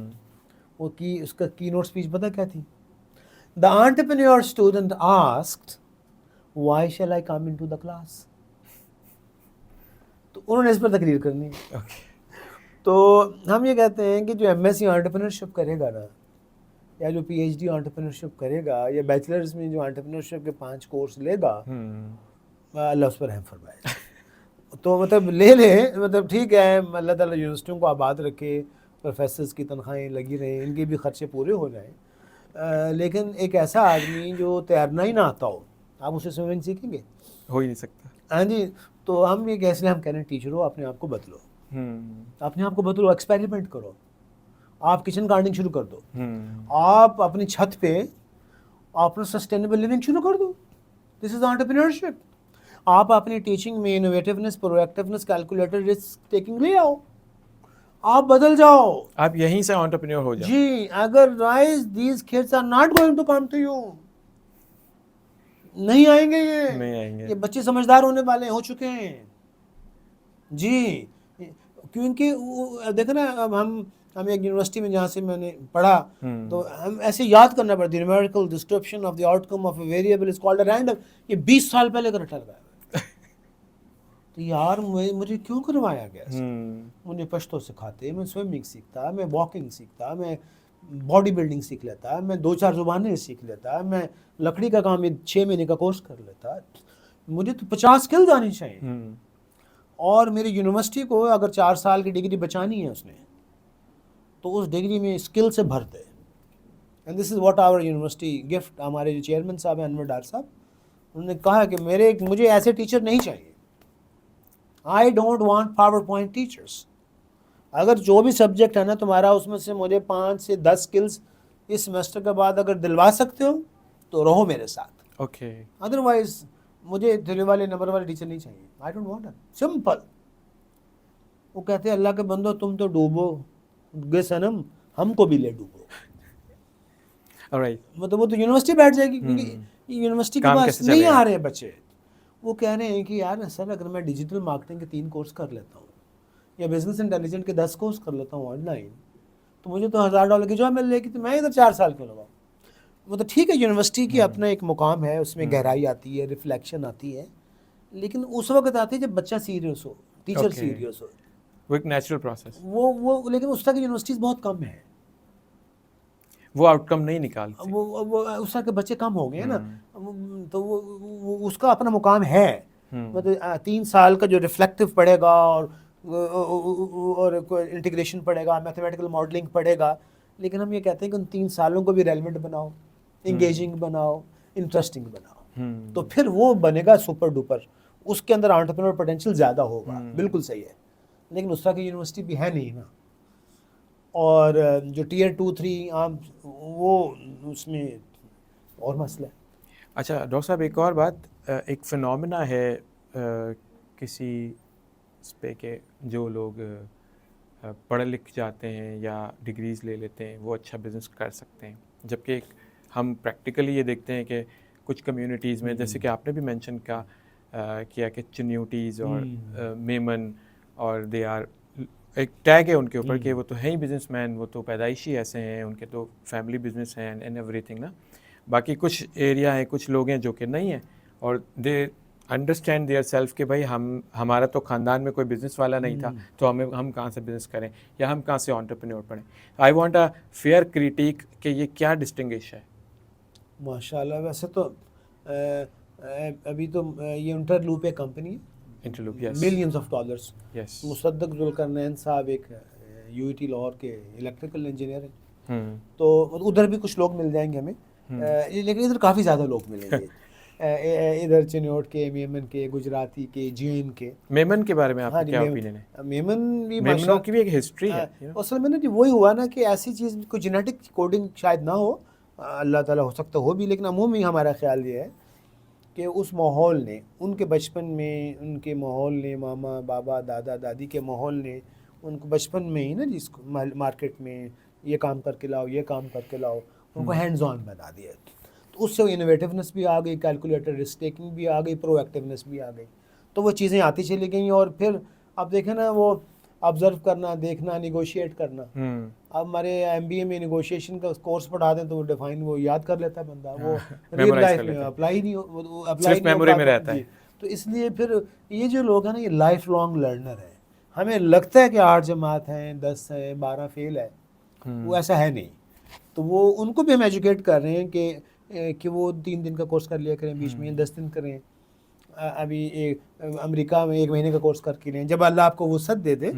وہ اس کا کی نوٹ اسپیچ پتہ کیا تھی؟ The entrepreneur student asked why shall I come into the class. تو انہوں نے اس پر تقریر کرنی ہے. تو ہم یہ کہتے ہیں کہ جو MSc انٹرپرینورشپ کرے گا نا, یا جو PhD انٹرپرینورشپ کرے گا, یا بیچلرز میں جو انٹرپرینورشپ کے 5 کورس لے گا, اللہ اس پر رحم فرمائے. تو مطلب لے لیں, مطلب ٹھیک ہے, اللہ تعالیٰ یونیورسٹیوں کو آباد رکھے, پروفیسرز کی تنخواہیں لگی رہیں, ان کے بھی خرچے پورے ہو جائیں. لیکن ایک ایسا آدمی جو تیرنا ہی نہ آتا ہو, آپ اسے سوئمنگ سیکھیں گے؟ ہو ہی نہیں سکتا. ہاں جی. تو ہم یہ کیسے ہم کہہ رہے ہیں ٹیچر ہو, اپنے آپ کو بدلو, اپنے آپ کو بدلو, ایکسپیریمنٹ کرو. آپ کچن گارڈننگ شروع کر دو, آپ اپنی چھت پہ اپنا سسٹینیبل لیونگ شروع کر دو. دس از انٹرپرینورشپ. آپ اپنی ٹیچنگ میں انوویٹیونیس, پروایکٹیونیس, کیلکولیٹر رسک ٹیکنگ لے آؤ, آپ بدل جاؤ, آپ یہیں سے انٹرپرینور ہو جاؤ. جی. اگر rise these kids are not going to come to you, نہیں آئیں گے, یہ بچے سمجھدار ہونے والے ہو چکے ہیں جی. کیونکہ دیکھیں نا, اب ہم ایک یونیورسٹی میں جہاں سے میں نے پڑھا, تو ہم ایسے یاد کرنا پڑتا ہے, numerical description of the out come of a variable is called a random. یہ 20 سال پہلے کا رٹا لگا ہے. تو یار مجھے کیوں کروایا گیا؟ مجھے پشتو سکھاتے, میں سوئمنگ سیکھتا, میں واکنگ سیکھتا, میں باڈی بلڈنگ سیکھ لیتا, میں 2-4 زبانیں سیکھ لیتا, میں لکڑی کا کام 6 مہینے کا کورس کر لیتا. مجھے تو 50 اسکلز آنی چاہیے. اور میری یونیورسٹی کو اگر 4 سال کی ڈگری بچانی ہے اس نے, تو اس ڈگری میں اسکل سے بھر دے. And this is what our university GIFT. ہمارے جو چیئرمین صاحب ہیں انور ڈار صاحب, انہوں نے کہا کہ مجھے ایسے ٹیچر نہیں چاہیے. I don't want power point teachers. اگر جو بھی سبجیکٹ ہے نا تمہارا, اس میں سے مجھے 5 سے 10 اسکلز اس سیمسٹر کے بعد اگر دلوا سکتے ہو تو رہو میرے ساتھ. اوکے. ادروائز مجھے دل والے نمبر والے ٹیچر نہیں چاہیے. I don't want it. Simple. وہ کہتے ہیں اللہ کے بندو تم تو ڈوبو گے صنم, ہم کو بھی لے ڈوبو. مطلب وہ تو یونیورسٹی بیٹھ جائے گی, کیونکہ یونیورسٹی کے پاس نہیں آ رہے بچے. وہ کہہ رہے ہیں کہ یار سر اگر میں ڈیجیٹل مارکیٹنگ کے 3 کورس کر لیتا ہوں, یا بزنس انٹیلیجنٹ کے 10 کورس کر لیتا ہوں آن لائن, تو مجھے تو $1000 کی جاب مل جائے گی, تو میں ادھر 4 سال کیوں لگاؤں. مطلب ٹھیک ہے, یونیورسٹی کی اپنا ایک مقام ہے, اس میں گہرائی آتی ہے, ریفلیکشن آتی ہے, لیکن اس وقت آتی ہے جب بچہ سیریس ہو, ٹیچر سیریس ہو. وہ ایک نیچرل پروسیس. وہ لیکن اس طرح کی یونیورسٹیز بہت کم ہیں, وہ آؤٹ کم نہیں نکالتی. وہ اس طرح کے بچے کم ہو گئے ہیں نا, تو وہ اس کا اپنا مقام ہے. مطلب 3 سال کا جو ریفلیکٹیو پڑھے گا, اور انٹیگریشن پڑھے گا, میتھمیٹیکل ماڈلنگ پڑھے گا, لیکن ہم یہ کہتے ہیں کہ ان 3 سالوں کو بھی ریلیونٹ بناؤ, انگیجنگ بناؤ, انٹرسٹنگ بناؤ, تو پھر وہ بنے گا سپر ڈوپر. اس کے اندر انٹرپرینور پوٹینشیل زیادہ ہوگا. بالکل صحیح ہے, لیکن اس طرح کی یونیورسٹی بھی ہے نہیں نا. اور جو ٹیئر 2-3 عام, وہ اس میں اور مسئلہ ہے. اچھا ڈاکٹر صاحب, ایک اور بات, ایک فنومینا ہے کسی اس پہ کہ جو لوگ پڑھ لکھ جاتے ہیں یا ڈگریز لے لیتے ہیں وہ اچھا بزنس کر سکتے ہیں، جبکہ ہم پریکٹیکلی یہ دیکھتے ہیں کہ کچھ کمیونٹیز میں جیسے کہ آپ نے بھی مینشن کیا کہ چنیوٹیز اور میمن اور دے آر ایک ٹیگ ہے ان کے اوپر کہ وہ تو ہیں ہی بزنس مین، وہ تو پیدائشی ایسے ہیں، ان کے تو فیملی بزنس ہیں اینڈ ایوری تھنگ نا. باقی کچھ ایریا ہیں، کچھ لوگ ہیں جو کہ نہیں ہیں اور دے انڈرسٹینڈ دیئر سیلف کہ بھائی ہمارا تو خاندان میں کوئی بزنس والا نہیں تھا تو ہم کہاں سے بزنس کریں یا ہم کہاں سے انٹرپرینور بنیں. I want a fair critique کہ یہ کیا ڈسٹنگش ہے. ماشاء اللہ. ویسے تو ابھی تو یہ انٹرلوپ ایک کمپنی ہے، انٹرلوپ. یس ملینز آف ڈالرس. یس. مصدق ذوالقرنین صاحب ایک UET لاہور کے الیکٹریکل انجینئر ہیں، تو ادھر بھی کچھ لوگ مل جائیں گے ہمیں، لیکن ادھر کافی زیادہ لوگ ملیں گے. ادھر چنوٹ کے، میمن کے، گجراتی کے، جین کے. میمن کے بارے میں آپ ہاں کا جی، کیا اوپینین ہے؟ میمن بھی میمنوں کی بھی ایک ہسٹری ہے. اصل میں نا جی وہی ہوا نا کہ ایسی چیز کوئی جینیٹک کوڈنگ شاید نہ ہو، اللہ تعالیٰ ہو سکتا ہو بھی، لیکن عمومی ہمارا خیال یہ ہے کہ اس ماحول نے، ان کے بچپن میں ان کے ماحول نے، ماما بابا دادا دادی کے ماحول نے ان کو بچپن میں ہی نا جس مارکیٹ میں یہ کام کر کے لاؤ، یہ کام کر کے لاؤ، ان کو ہینڈز آن بنا دیا. تو اس سے انوویٹیونیس بھی آ گئی، کیلکولیٹر رسک ٹیکنگ بھی آ گئی، پرو ایکٹیونیس بھی آ گئی. تو وہ چیزیں آتی چلی گئیں. اور پھر آپ دیکھیں نا وہ آبزرو کرنا، دیکھنا، نیگوشیٹ کرنا. اب ہمارے MBA میں نیگوشیشن کا کورس پڑھا دیں تو وہ ڈیفائن وہ یاد کر لیتا ہے بندہ، وہ ریئل لائف میں اپلائی نہیں میموری میں رہتا ہے. تو اس لیے پھر یہ جو لوگ ہیں نا یہ لائف لانگ لرنر ہیں. ہمیں لگتا ہے کہ 8 جماعت ہیں، 10 ہیں، 12 فیل ہے، وہ ایسا ہے نہیں. تو وہ ان کو بھی ہم ایجوکیٹ کر رہے ہیں کہ وہ 3 دن کا کورس کر لیا کریں، بیچ میں 10 دن کریں. ابھی امریکہ میں 1 مہینے کا کورس کر کے لیں. جب اللہ آپ کو وسعت دے دے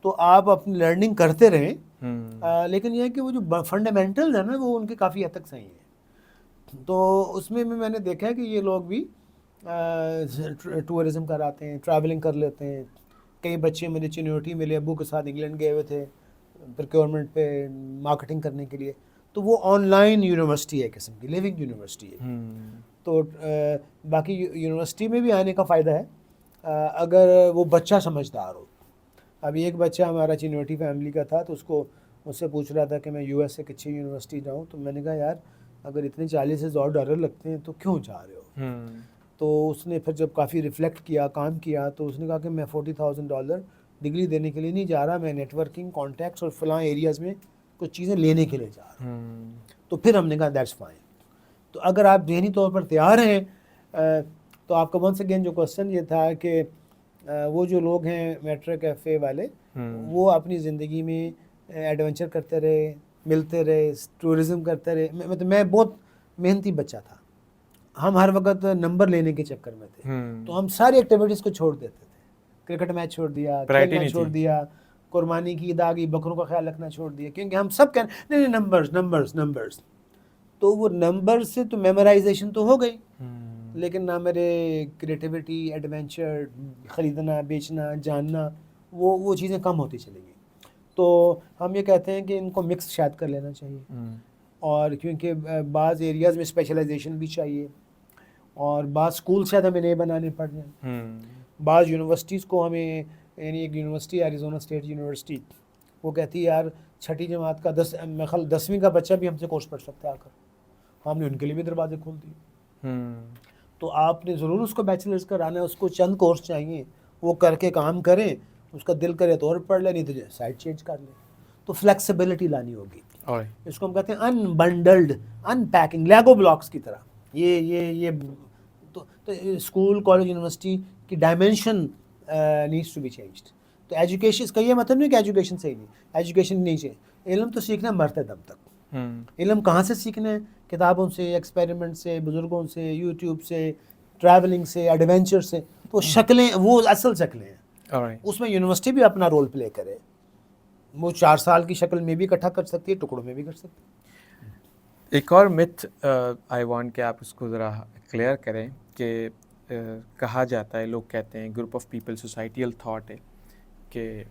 تو آپ اپنی لرننگ کرتے رہیں، لیکن یہ ہے کہ وہ جو فنڈامنٹل ہے نا وہ ان کے کافی حد تک صحیح ہیں. تو اس میں میں نے دیکھا ہے کہ یہ لوگ بھی ٹورزم کراتے ہیں، ٹریولنگ کر لیتے ہیں. کئی بچے میرے چینیورٹی ملے، ابو کے ساتھ انگلینڈ گئے ہوئے تھے پروکیورمنٹ پہ، مارکیٹنگ کرنے کے لیے. تو وہ آن لائن یونیورسٹی ہے، قسم کی لیونگ یونیورسٹی ہے. تو باقی یونیورسٹی میں بھی آنے کا فائدہ ہے اگر وہ بچہ سمجھدار ہو. ابھی ایک بچہ ہمارا چینیورٹی فیملی کا تھا تو اس کو مجھ سے پوچھ رہا تھا کہ میں US سے اچھی یونیورسٹی جاؤں. تو میں نے کہا یار اگر اتنے $40,000 لگتے ہیں تو کیوں جا رہے ہو. تو اس نے پھر جب کافی ریفلیکٹ کیا، کام کیا، تو اس نے کہا کہ میں $40,000 ڈگری دینے کے لیے نہیں جا رہا، میں نیٹ ورکنگ، کانٹیکٹس اور فلاں ایریاز میں کچھ چیزیں لینے کے لیے جا رہا ہوں. تو پھر ہم نے کہا دیٹس فائن. تو اگر آپ ذہنی طور پر تیار ہیں تو آپ کا ونس اگین جو کوسچن یہ تھا کہ وہ جو لوگ ہیں میٹرک FA والے، وہ اپنی زندگی میں ایڈونچر کرتے رہے، ملتے رہے، ٹورزم کرتے رہے. مطلب میں بہت محنتی بچہ تھا، ہم ہر وقت نمبر لینے کے چکر میں تھے. تو ہم ساری ایکٹیویٹیز کو چھوڑ دیتے تھے. کرکٹ میچ چھوڑ دیا، کھیلنا چھوڑ دیا، قربانی کی عید آ گئی، بکروں کا خیال رکھنا چھوڑ دیا، کیونکہ ہم سب کہتے نہیں نمبرز. تو وہ نمبر سے تو میمورائزیشن تو ہو گئی، لیکن نہ میرے کریٹیوٹی، ایڈونچر، خریدنا، بیچنا، جاننا، وہ چیزیں کم ہوتی چلی گئی. تو ہم یہ کہتے ہیں کہ ان کو مکس شاید کر لینا چاہیے. اور کیونکہ بعض ایریاز میں اسپیشلائزیشن بھی چاہیے، اور بعض اسکول شاید ہمیں نئے بنانے پڑ جائیں. بعض یونیورسٹیز کو ہمیں، یعنی ایک یونیورسٹی ایریزونا اسٹیٹ یونیورسٹی، وہ کہتی ہے یار 6ٹھی جماعت کا 10ویں کا بچہ بھی ہم سے کورس پڑھ سکتا ہے آ کر. ہم نے ان کے لیے بھی دروازے کھول دیے. تو آپ نے ضرور اس کو بیچلرز کرانا ہے، اس کو چند کورس چاہیے، وہ کر کے کام کریں، اس کا دل کرے تو اور پڑھ لیں، نہیں تو سائٹ چینج کر لیں. تو فلیکسیبلٹی لانی ہوگی. اس کو ہم کہتے ہیں unbundled, unpacking, Lego blocks کی طرح. یہ تو اسکول، کالج، یونیورسٹی کی dimension needs to be changed. تو ایجوکیشن، اس کا یہ مطلب نہیں کہ ایجوکیشن صحیح نہیں، ایجوکیشن نہیں چاہیے. علم تو سیکھنا مرتے دم تک. علم کہاں سے سیکھنا ہے؟ کتابوں سے، ایکسپیریمنٹ سے، بزرگوں سے، یوٹیوب سے، ٹریولنگ سے، ایڈونچر سے. تو شکلیں وہ اصل شکلیں ہیں، اس میں یونیورسٹی بھی اپنا رول پلے کرے. وہ 4 سال کی شکل میں بھی اکٹھا کر سکتی ہے، ٹکڑوں میں بھی کر سکتی ہے. ایک اور متھ آئی وانٹ کہ آپ اس کو ذرا کلیئر کریں کہ کہا جاتا ہے، لوگ کہتے ہیں، group of people, societal thought ہے کہ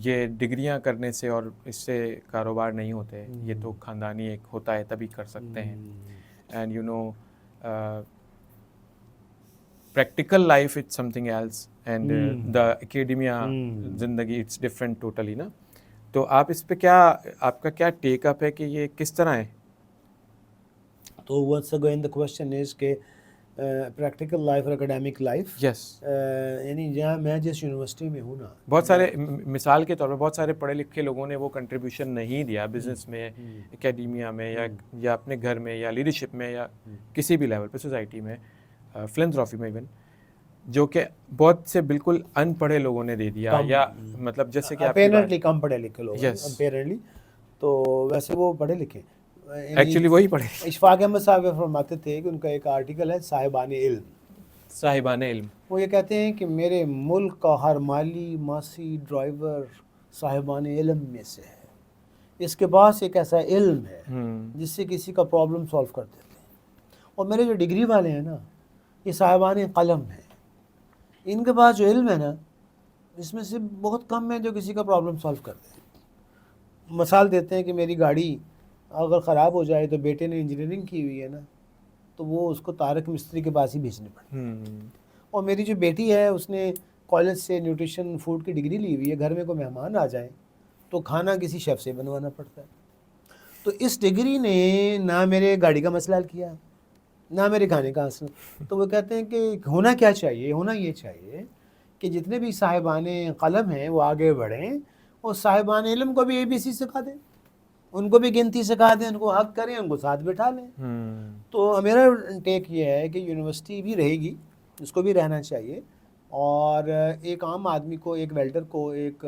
یہ ڈگریاں کرنے سے اور اس سے کاروبار نہیں ہوتے، یہ تو خاندانی ایک ہوتا ہے تبھی کر سکتے ہیں. And practical life it's something else and the academia زندگی it's different totally نا. تو آپ اس پہ کیا آپ کا کیا ٹیک اپ ہے کہ یہ کس طرح ہے؟ تو once again the question is کہ پریکٹیکل لائف اور اکیڈیمک لائف، یس یعنی جہاں میں جس یونیورسٹی میں ہوں نا، بہت سارے مثال کے طور پر بہت سارے پڑھے لکھے لوگوں نے وہ کنٹریبیوشن نہیں دیا بزنس میں، اکیڈیمیا میں یا اپنے گھر میں یا لیڈرشپ میں یا کسی بھی لیول پہ سوسائٹی میں، فلنتھراپی میں ایون، جو کہ بہت سے بالکل ان پڑھے لوگوں نے دے دیا، یا مطلب جیسے کہ اپیرنٹلی کم پڑھے لکھے لوگ، Yes. اپیرنٹلی تو ویسے وہ پڑھے لکھے. ایکچولی وہی پڑھے. اشفاق احمد صاحب فرماتے تھے کہ ان کا ایک آرٹیکل ہے صاحبان علم. صاحبان علم، وہ یہ کہتے ہیں کہ میرے ملک کا ہر مالی ماسی ڈرائیور صاحبان علم میں سے ہے. اس کے پاس ایک ایسا علم ہے جس سے کسی کا پرابلم سالو کر دیتے ہیں. اور میرے جو ڈگری والے ہیں نا، یہ صاحبان قلم ہیں. ان کے پاس جو علم ہے نا، اس میں سے بہت کم ہے جو کسی کا پرابلم سالو کر دیں. مثال دیتے ہیں کہ میری گاڑی اگر خراب ہو جائے تو بیٹے نے انجینئرنگ کی ہوئی ہے نا، تو وہ اس کو طارق مستری کے پاس ہی بھیجنے پڑتے. اور میری جو بیٹی ہے اس نے کالج سے نیوٹریشن فوڈ کی ڈگری لی ہوئی ہے، گھر میں کوئی مہمان آ جائیں تو کھانا کسی شیف سے بنوانا پڑتا ہے. تو اس ڈگری نے نہ میرے گاڑی کا مسئلہ حل کیا، نہ میرے کھانے کا حاصل. تو وہ کہتے ہیں کہ ہونا کیا چاہیے، ہونا یہ چاہیے کہ جتنے بھی صاحبان قلم ہیں وہ آگے بڑھیں اور صاحبان علم کو بھی ABC سکھا دیں، ان کو بھی گنتی سکھا دیں، ان کو حق کریں، ان کو ساتھ بٹھا لیں. تو میرا ٹیک یہ ہے کہ یونیورسٹی بھی رہے گی، اس کو بھی رہنا چاہیے، اور ایک عام آدمی کو، ایک ویلڈر کو، ایک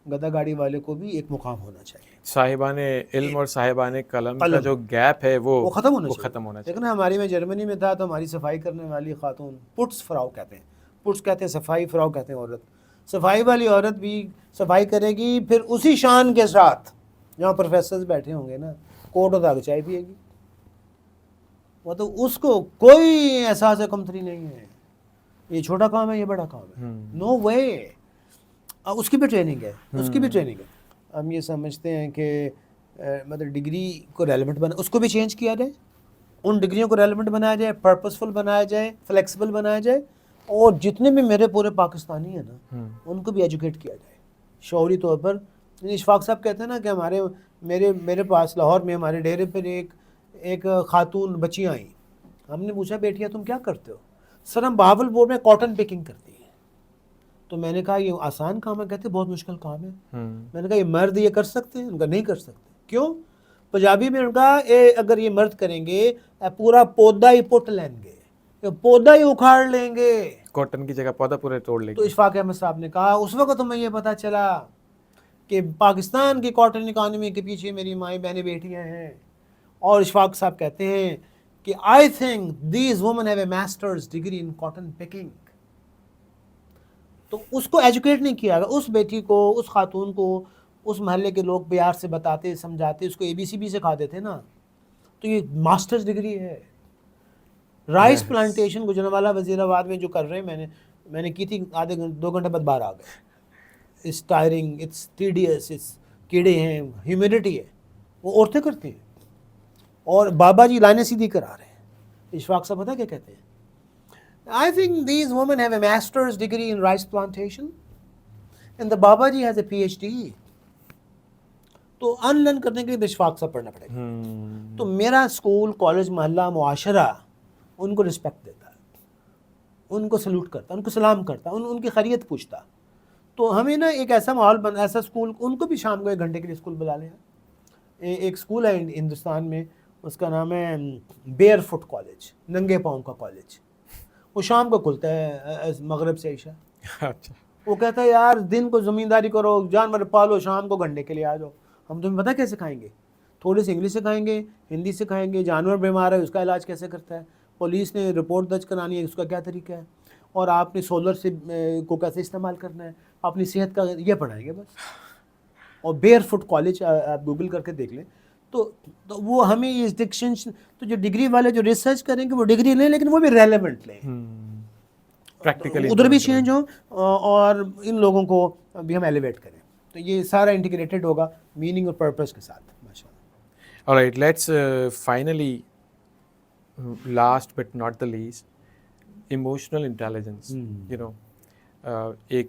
گدا گاڑی والے کو بھی ایک مقام ہونا چاہیے. صاحبان علم اور صاحبان قلم کا جو گیپ ہے وہ ختم ہونا چاہیے. لیکن ہماری میں جرمنی میں تھا تو ہماری صفائی کرنے والی خاتون، پٹس فراؤ کہتے ہیں، پٹس کہتے ہیں صفائی، فراؤ کہتے ہیں عورت. صفائی والی عورت بھی صفائی کرے گی پھر اسی شان کے ساتھ جہاں پروفیسرز بیٹھے ہوں گے نا، کوٹ اور داغ چائے پیے گی. مطلب اس کو کوئی احساس کمتری نہیں ہے، یہ چھوٹا کام ہے، یہ بڑا کام ہے، نو وے. اس کی بھی ٹریننگ ہے، اس کی بھی ٹریننگ ہے. ہم یہ سمجھتے ہیں کہ مطلب ڈگری کو ریلیونٹ بنا، اس کو بھی چینج کیا جائے، ان ڈگریوں کو ریلیونٹ بنایا جائے، پرپسفل بنایا جائے، فلیکسیبل بنایا جائے، اور جتنے بھی میرے پورے پاکستانی ہیں نا ان کو بھی ایجوکیٹ کیا جائے شعوری طور پر. اشفاق صاحب کہتے ہیں نا کہ میرے پاس لاہور میں ہمارے ڈیرے پر ایک خاتون بچیاں آئیں. ہم نے پوچھا بیٹیا تم کیا کرتے ہو؟ سر ہم بہاولپور میں کاٹن پیکنگ کرتی ہیں. تو میں نے کہا یہ آسان کام ہے؟ کہتے بہت مشکل کام ہے. میں نے کہا یہ مرد یہ کر سکتے ہیں؟ ان کا نہیں کر سکتے. کیوں؟ پنجابی میں ان کا اگر یہ مرد کریں گے پورا پودا ہی پٹ لیں گے، پودا ہی اکھاڑ لیں گے، کاٹن کی جگہ پودا پورے توڑ لیں گے. تو اشفاق احمد صاحب نے کہا اس وقت ہمیں یہ پتا چلا کہ پاکستان کی کاٹن اکانومی کے پیچھے میری مائیں بہنیں بیٹیاں ہیں. اور اشفاق صاحب کہتے ہیں کہ I think these women have a master's degree in cotton picking. تو اس کو ایجوکیٹ نہیں کیا گیا، اس بیٹی کو، اس خاتون کو اس محلے کے لوگ پیار سے بتاتے، سمجھاتے، اس کو ABC بھی سکھا دیتے نا. تو یہ ماسٹرز ڈگری ہے. رائس پلانٹیشن گجرانوالہ وزیر آباد میں جو کر رہے ہیں، میں نے کی تھی، 2 گھنٹے بعد باہر آ گئے. It's tiring, it's tedious, it's کیڑے ہیں، ہیومیڈیٹی ہے، وہ عورتیں کرتی ہیں. اور بابا جی لائنیں سیدھی کرا رہے ہیں. اشفاق صاحب پتہ کیا کہتے ہیں؟ I think these women have a master's degree in rice plantation and the Baba ji has a PhD. تو ان لرن کرنے کے لیے اشفاق صاحب پڑھنا پڑے گا. تو میرا اسکول، کالج، محلہ، معاشرہ ان کو رسپیکٹ دیتا ہے، ان کو سلوٹ کرتا، ان کو سلام کرتا، ان کی خیریت پوچھتا. تو ہمیں نا ایک ایسا ماحول بنا، ایسا اسکول، ان کو بھی شام کو 1 گھنٹے کے لیے اسکول بلا لیں. ایک اسکول ہے ہندوستان میں، اس کا نام ہے بیئر فٹ کالج، ننگے پاؤں کا کالج. وہ شام کو کھلتا ہے مغرب سے عشاء. اچھا. وہ کہتا ہے یار دن کو زمینداری کرو، جانور پالو، شام کو گھنٹے کے لیے آ جاؤ. ہم تمہیں پتہ کیسے سکھائیں گے؟ تھوڑی سی انگلش سکھائیں گے، ہندی سکھائیں گے، جانور بیمار ہے اس کا علاج کیسے کرتا ہے، پولیس نے رپورٹ درج کرانی ہے اس کا کیا طریقہ ہے، اور آپ نے سولر سے کو کیسے استعمال کرنا ہے، اپنی صحت کا یہ پڑھائیں گے بس. اور بیئر فٹ کالج آپ گوگل کر کے دیکھ لیں. تو وہ ہمیں یہ ڈکشن، تو جو ڈگری والے جو ریسرچ کریں گے وہ ڈگری لیں لیکن وہ بھی ریلیونٹ لیں، پریکٹیکلی ادھر بھی چینج ہوں اور ان لوگوں کو بھی ہم ایلیویٹ کریں. تو یہ سارا انٹیگریٹڈ ہوگا میننگ اور پرپس کے ساتھ. ماشاءاللہ. Alright, let's finally, last but not the least, emotional intelligence you know ایک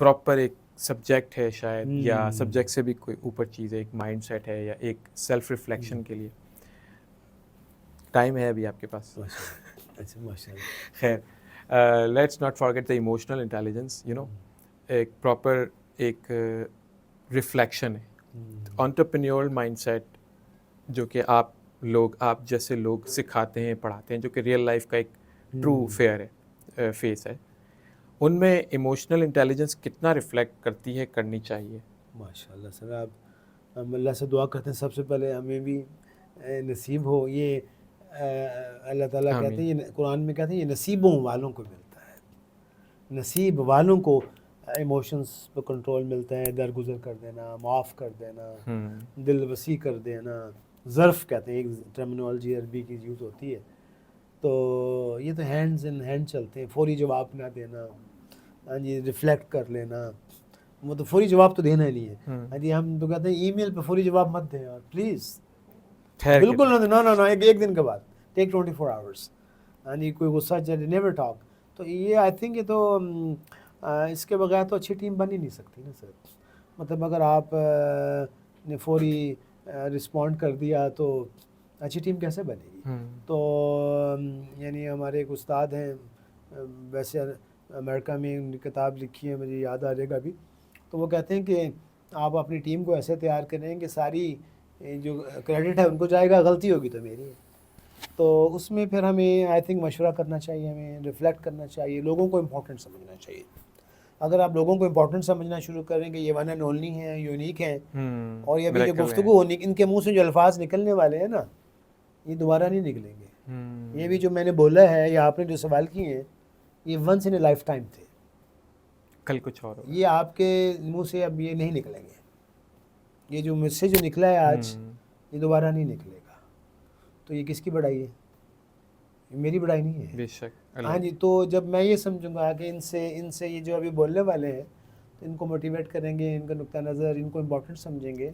پراپر ایک سبجیکٹ ہے شاید یا سبجیکٹ سے بھی کوئی اوپر چیز ہے, ایک مائنڈ سیٹ ہے یا ایک سیلف ریفلیکشن کے لیے ٹائم ہے ابھی آپ کے پاس؟ اچھا ماشاء اللہ. خیر, let's not forget the emotional intelligence, you know ایک پراپر ایک ریفلیکشن ہے. انٹرپرینیور مائنڈ سیٹ جو کہ آپ جیسے لوگ سکھاتے ہیں پڑھاتے ہیں, جو کہ ریئل لائف کا ایک ٹرو فیس ہے, ان میں ایموشنل انٹیلیجنس کتنا ریفلیکٹ کرتی ہے, کرنی چاہیے؟ ماشاء اللہ سر, آپ ہم اللہ سے دعا کرتے ہیں سب سے پہلے ہمیں بھی نصیب ہو یہ. اللہ تعالیٰ کہتے ہیں, یہ قرآن میں کہتے ہیں یہ نصیبوں والوں کو ملتا ہے, نصیب والوں کو ایموشنس پہ کنٹرول ملتا ہے, درگزر کر دینا, معاف کر دینا, دل وسیع کر دینا. ظرف کہتے ہیں, ایک ٹرمینالوجی عربی کی یوز ہوتی ہے. تو یہ تو ہینڈز ان ہینڈ چلتے ہیں, فوری جواب نہ دینا, ہاں جی, ریفلیکٹ کر لینا. وہ تو فوری جواب تو دینا ہی نہیں ہے. ہاں جی, ہم تو کہتے ہیں ای میل پہ فوری جواب مت دیں یار پلیز, بالکل نہ ایک دن کے بعد, ٹیک 24 hours. ہاں جی, کوئی غصہ چلے, نیور ٹاک. تو یہ آئی تھنک یہ تو اس کے بغیر تو اچھی ٹیم بن ہی نہیں سکتی نا سر. مطلب اگر آپ نے فوری رسپونڈ کر دیا تو اچھی ٹیم کیسے بنے گی؟ تو یعنی ہمارے ایک استاد ہیں, ویسے امریکہ میں ان کی کتاب لکھی ہے, مجھے یاد آ جائے گا ابھی, تو وہ کہتے ہیں کہ آپ اپنی ٹیم کو ایسے تیار کریں کہ ساری جو کریڈٹ ہے ان کو جائے گا, غلطی ہوگی تو میری ہے. تو اس میں پھر ہمیں آئی تھنک مشورہ کرنا چاہیے, ہمیں ریفلیکٹ کرنا چاہیے, لوگوں کو امپورٹنٹ سمجھنا چاہیے. اگر آپ لوگوں کو امپورٹنٹ سمجھنا شروع کریں کہ یہ ون اینڈ اونلی ہیں, یونیک ہیں, اور یہ ابھی جو گفتگو ہونی, ان کے منہ سے جو الفاظ نکلنے والے ہیں نا, یہ دوبارہ نہیں نکلیں گے. یہ بھی جو میں نے بولا ہے یا آپ نے جو سوال کیے ہیں, یہ once in a lifetime تھے, کل کچھ اور ہوگا. یہ آپ کے منہ سے اب یہ نہیں نکلیں گے. یہ جو مجھ سے جو نکلا ہے آج, یہ دوبارہ نہیں نکلے گا. تو یہ کس کی بڑائی ہے؟ میری بڑائی نہیں ہے. بے شک. ہاں جی, تو جب میں یہ سمجھوں گا کہ ان سے یہ جو ابھی بولنے والے ہیں, تو ان کو موٹیویٹ کریں گے, ان کا نقطہ نظر, ان کو امپورٹنٹ سمجھیں گے,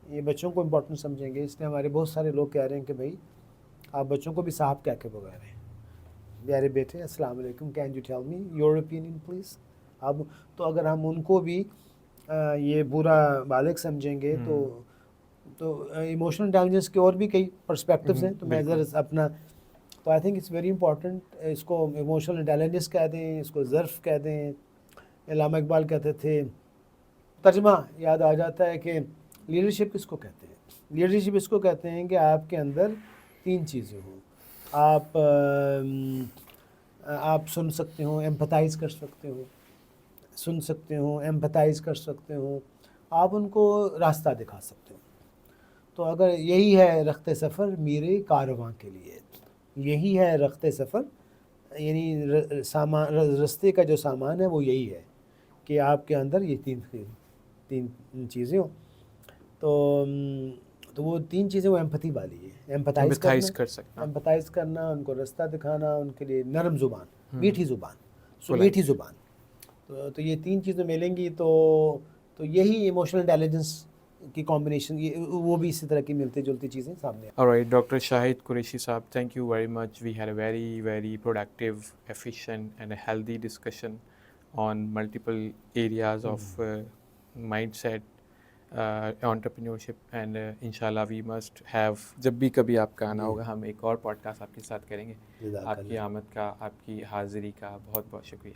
یہ بچوں کو امپورٹنٹ سمجھیں گے. اس لیے ہمارے بہت سارے لوگ کہہ رہے ہیں کہ بھائی آپ بچوں کو بھی صاحب کہہ کے بغیر ہیں, پیارے بیٹے السلام علیکم, can you tell me your opinion please. اب تو اگر ہم ان کو بھی یہ برا بالغ سمجھیں گے تو ایموشنل انٹیلیجنس کے اور بھی کئی پرسپیکٹیوز ہیں. تو میں ذرا اپنا, تو I think it's very important. اس کو ایموشنل انٹیلیجنس کہہ دیں, اس کو ظرف کہہ دیں. علامہ اقبال کہتے تھے, ترجمہ یاد آ جاتا ہے کہ لیڈرشپ کس کو کہتے ہیں. لیڈرشپ اس کو کہتے ہیں کہ آپ کے اندر 3 چیزیں ہوں. آپ سن سکتے ہوں, ایمپتھائز کر سکتے ہو, سن سکتے ہوں, ایمپتھائز کر سکتے ہوں, آپ ان کو راستہ دکھا سکتے ہو. تو اگر یہی ہے رخت سفر میرے کارواں کے لیے, یہی ہے رخت سفر, یعنی رستے کا جو سامان ہے وہ یہی ہے کہ آپ کے اندر یہ تین چیزیں ہوں. تو وہ 3 چیزیں وہ ایمپتھی والی ہے. ایمپتھائز کر سکنا, ایمپتھائز کرنا, ان کو راستہ دکھانا, ان کے لیے نرم زبان, میٹھی زبان, میٹھی زبان. تو یہ 3 چیزیں ملیں گی تو یہی ایموشنل انٹیلیجنس کی کمبینیشن, وہ بھی اسی طرح کی ملتی جلتی چیزیں سامنے. Alright, Dr. Shahid Qureshi Saab, thank you very much. We had a very, very productive, efficient and a healthy discussion on multiple areas of mindset, entrepreneurship, and inshallah we must have, جب بھی کبھی آپ کا آنا ہوگا ہم ایک اور پوڈکاسٹ آپ کے ساتھ کریں گے. آپ کی آمد کا, آپ کی حاضری کا بہت بہت شکریہ.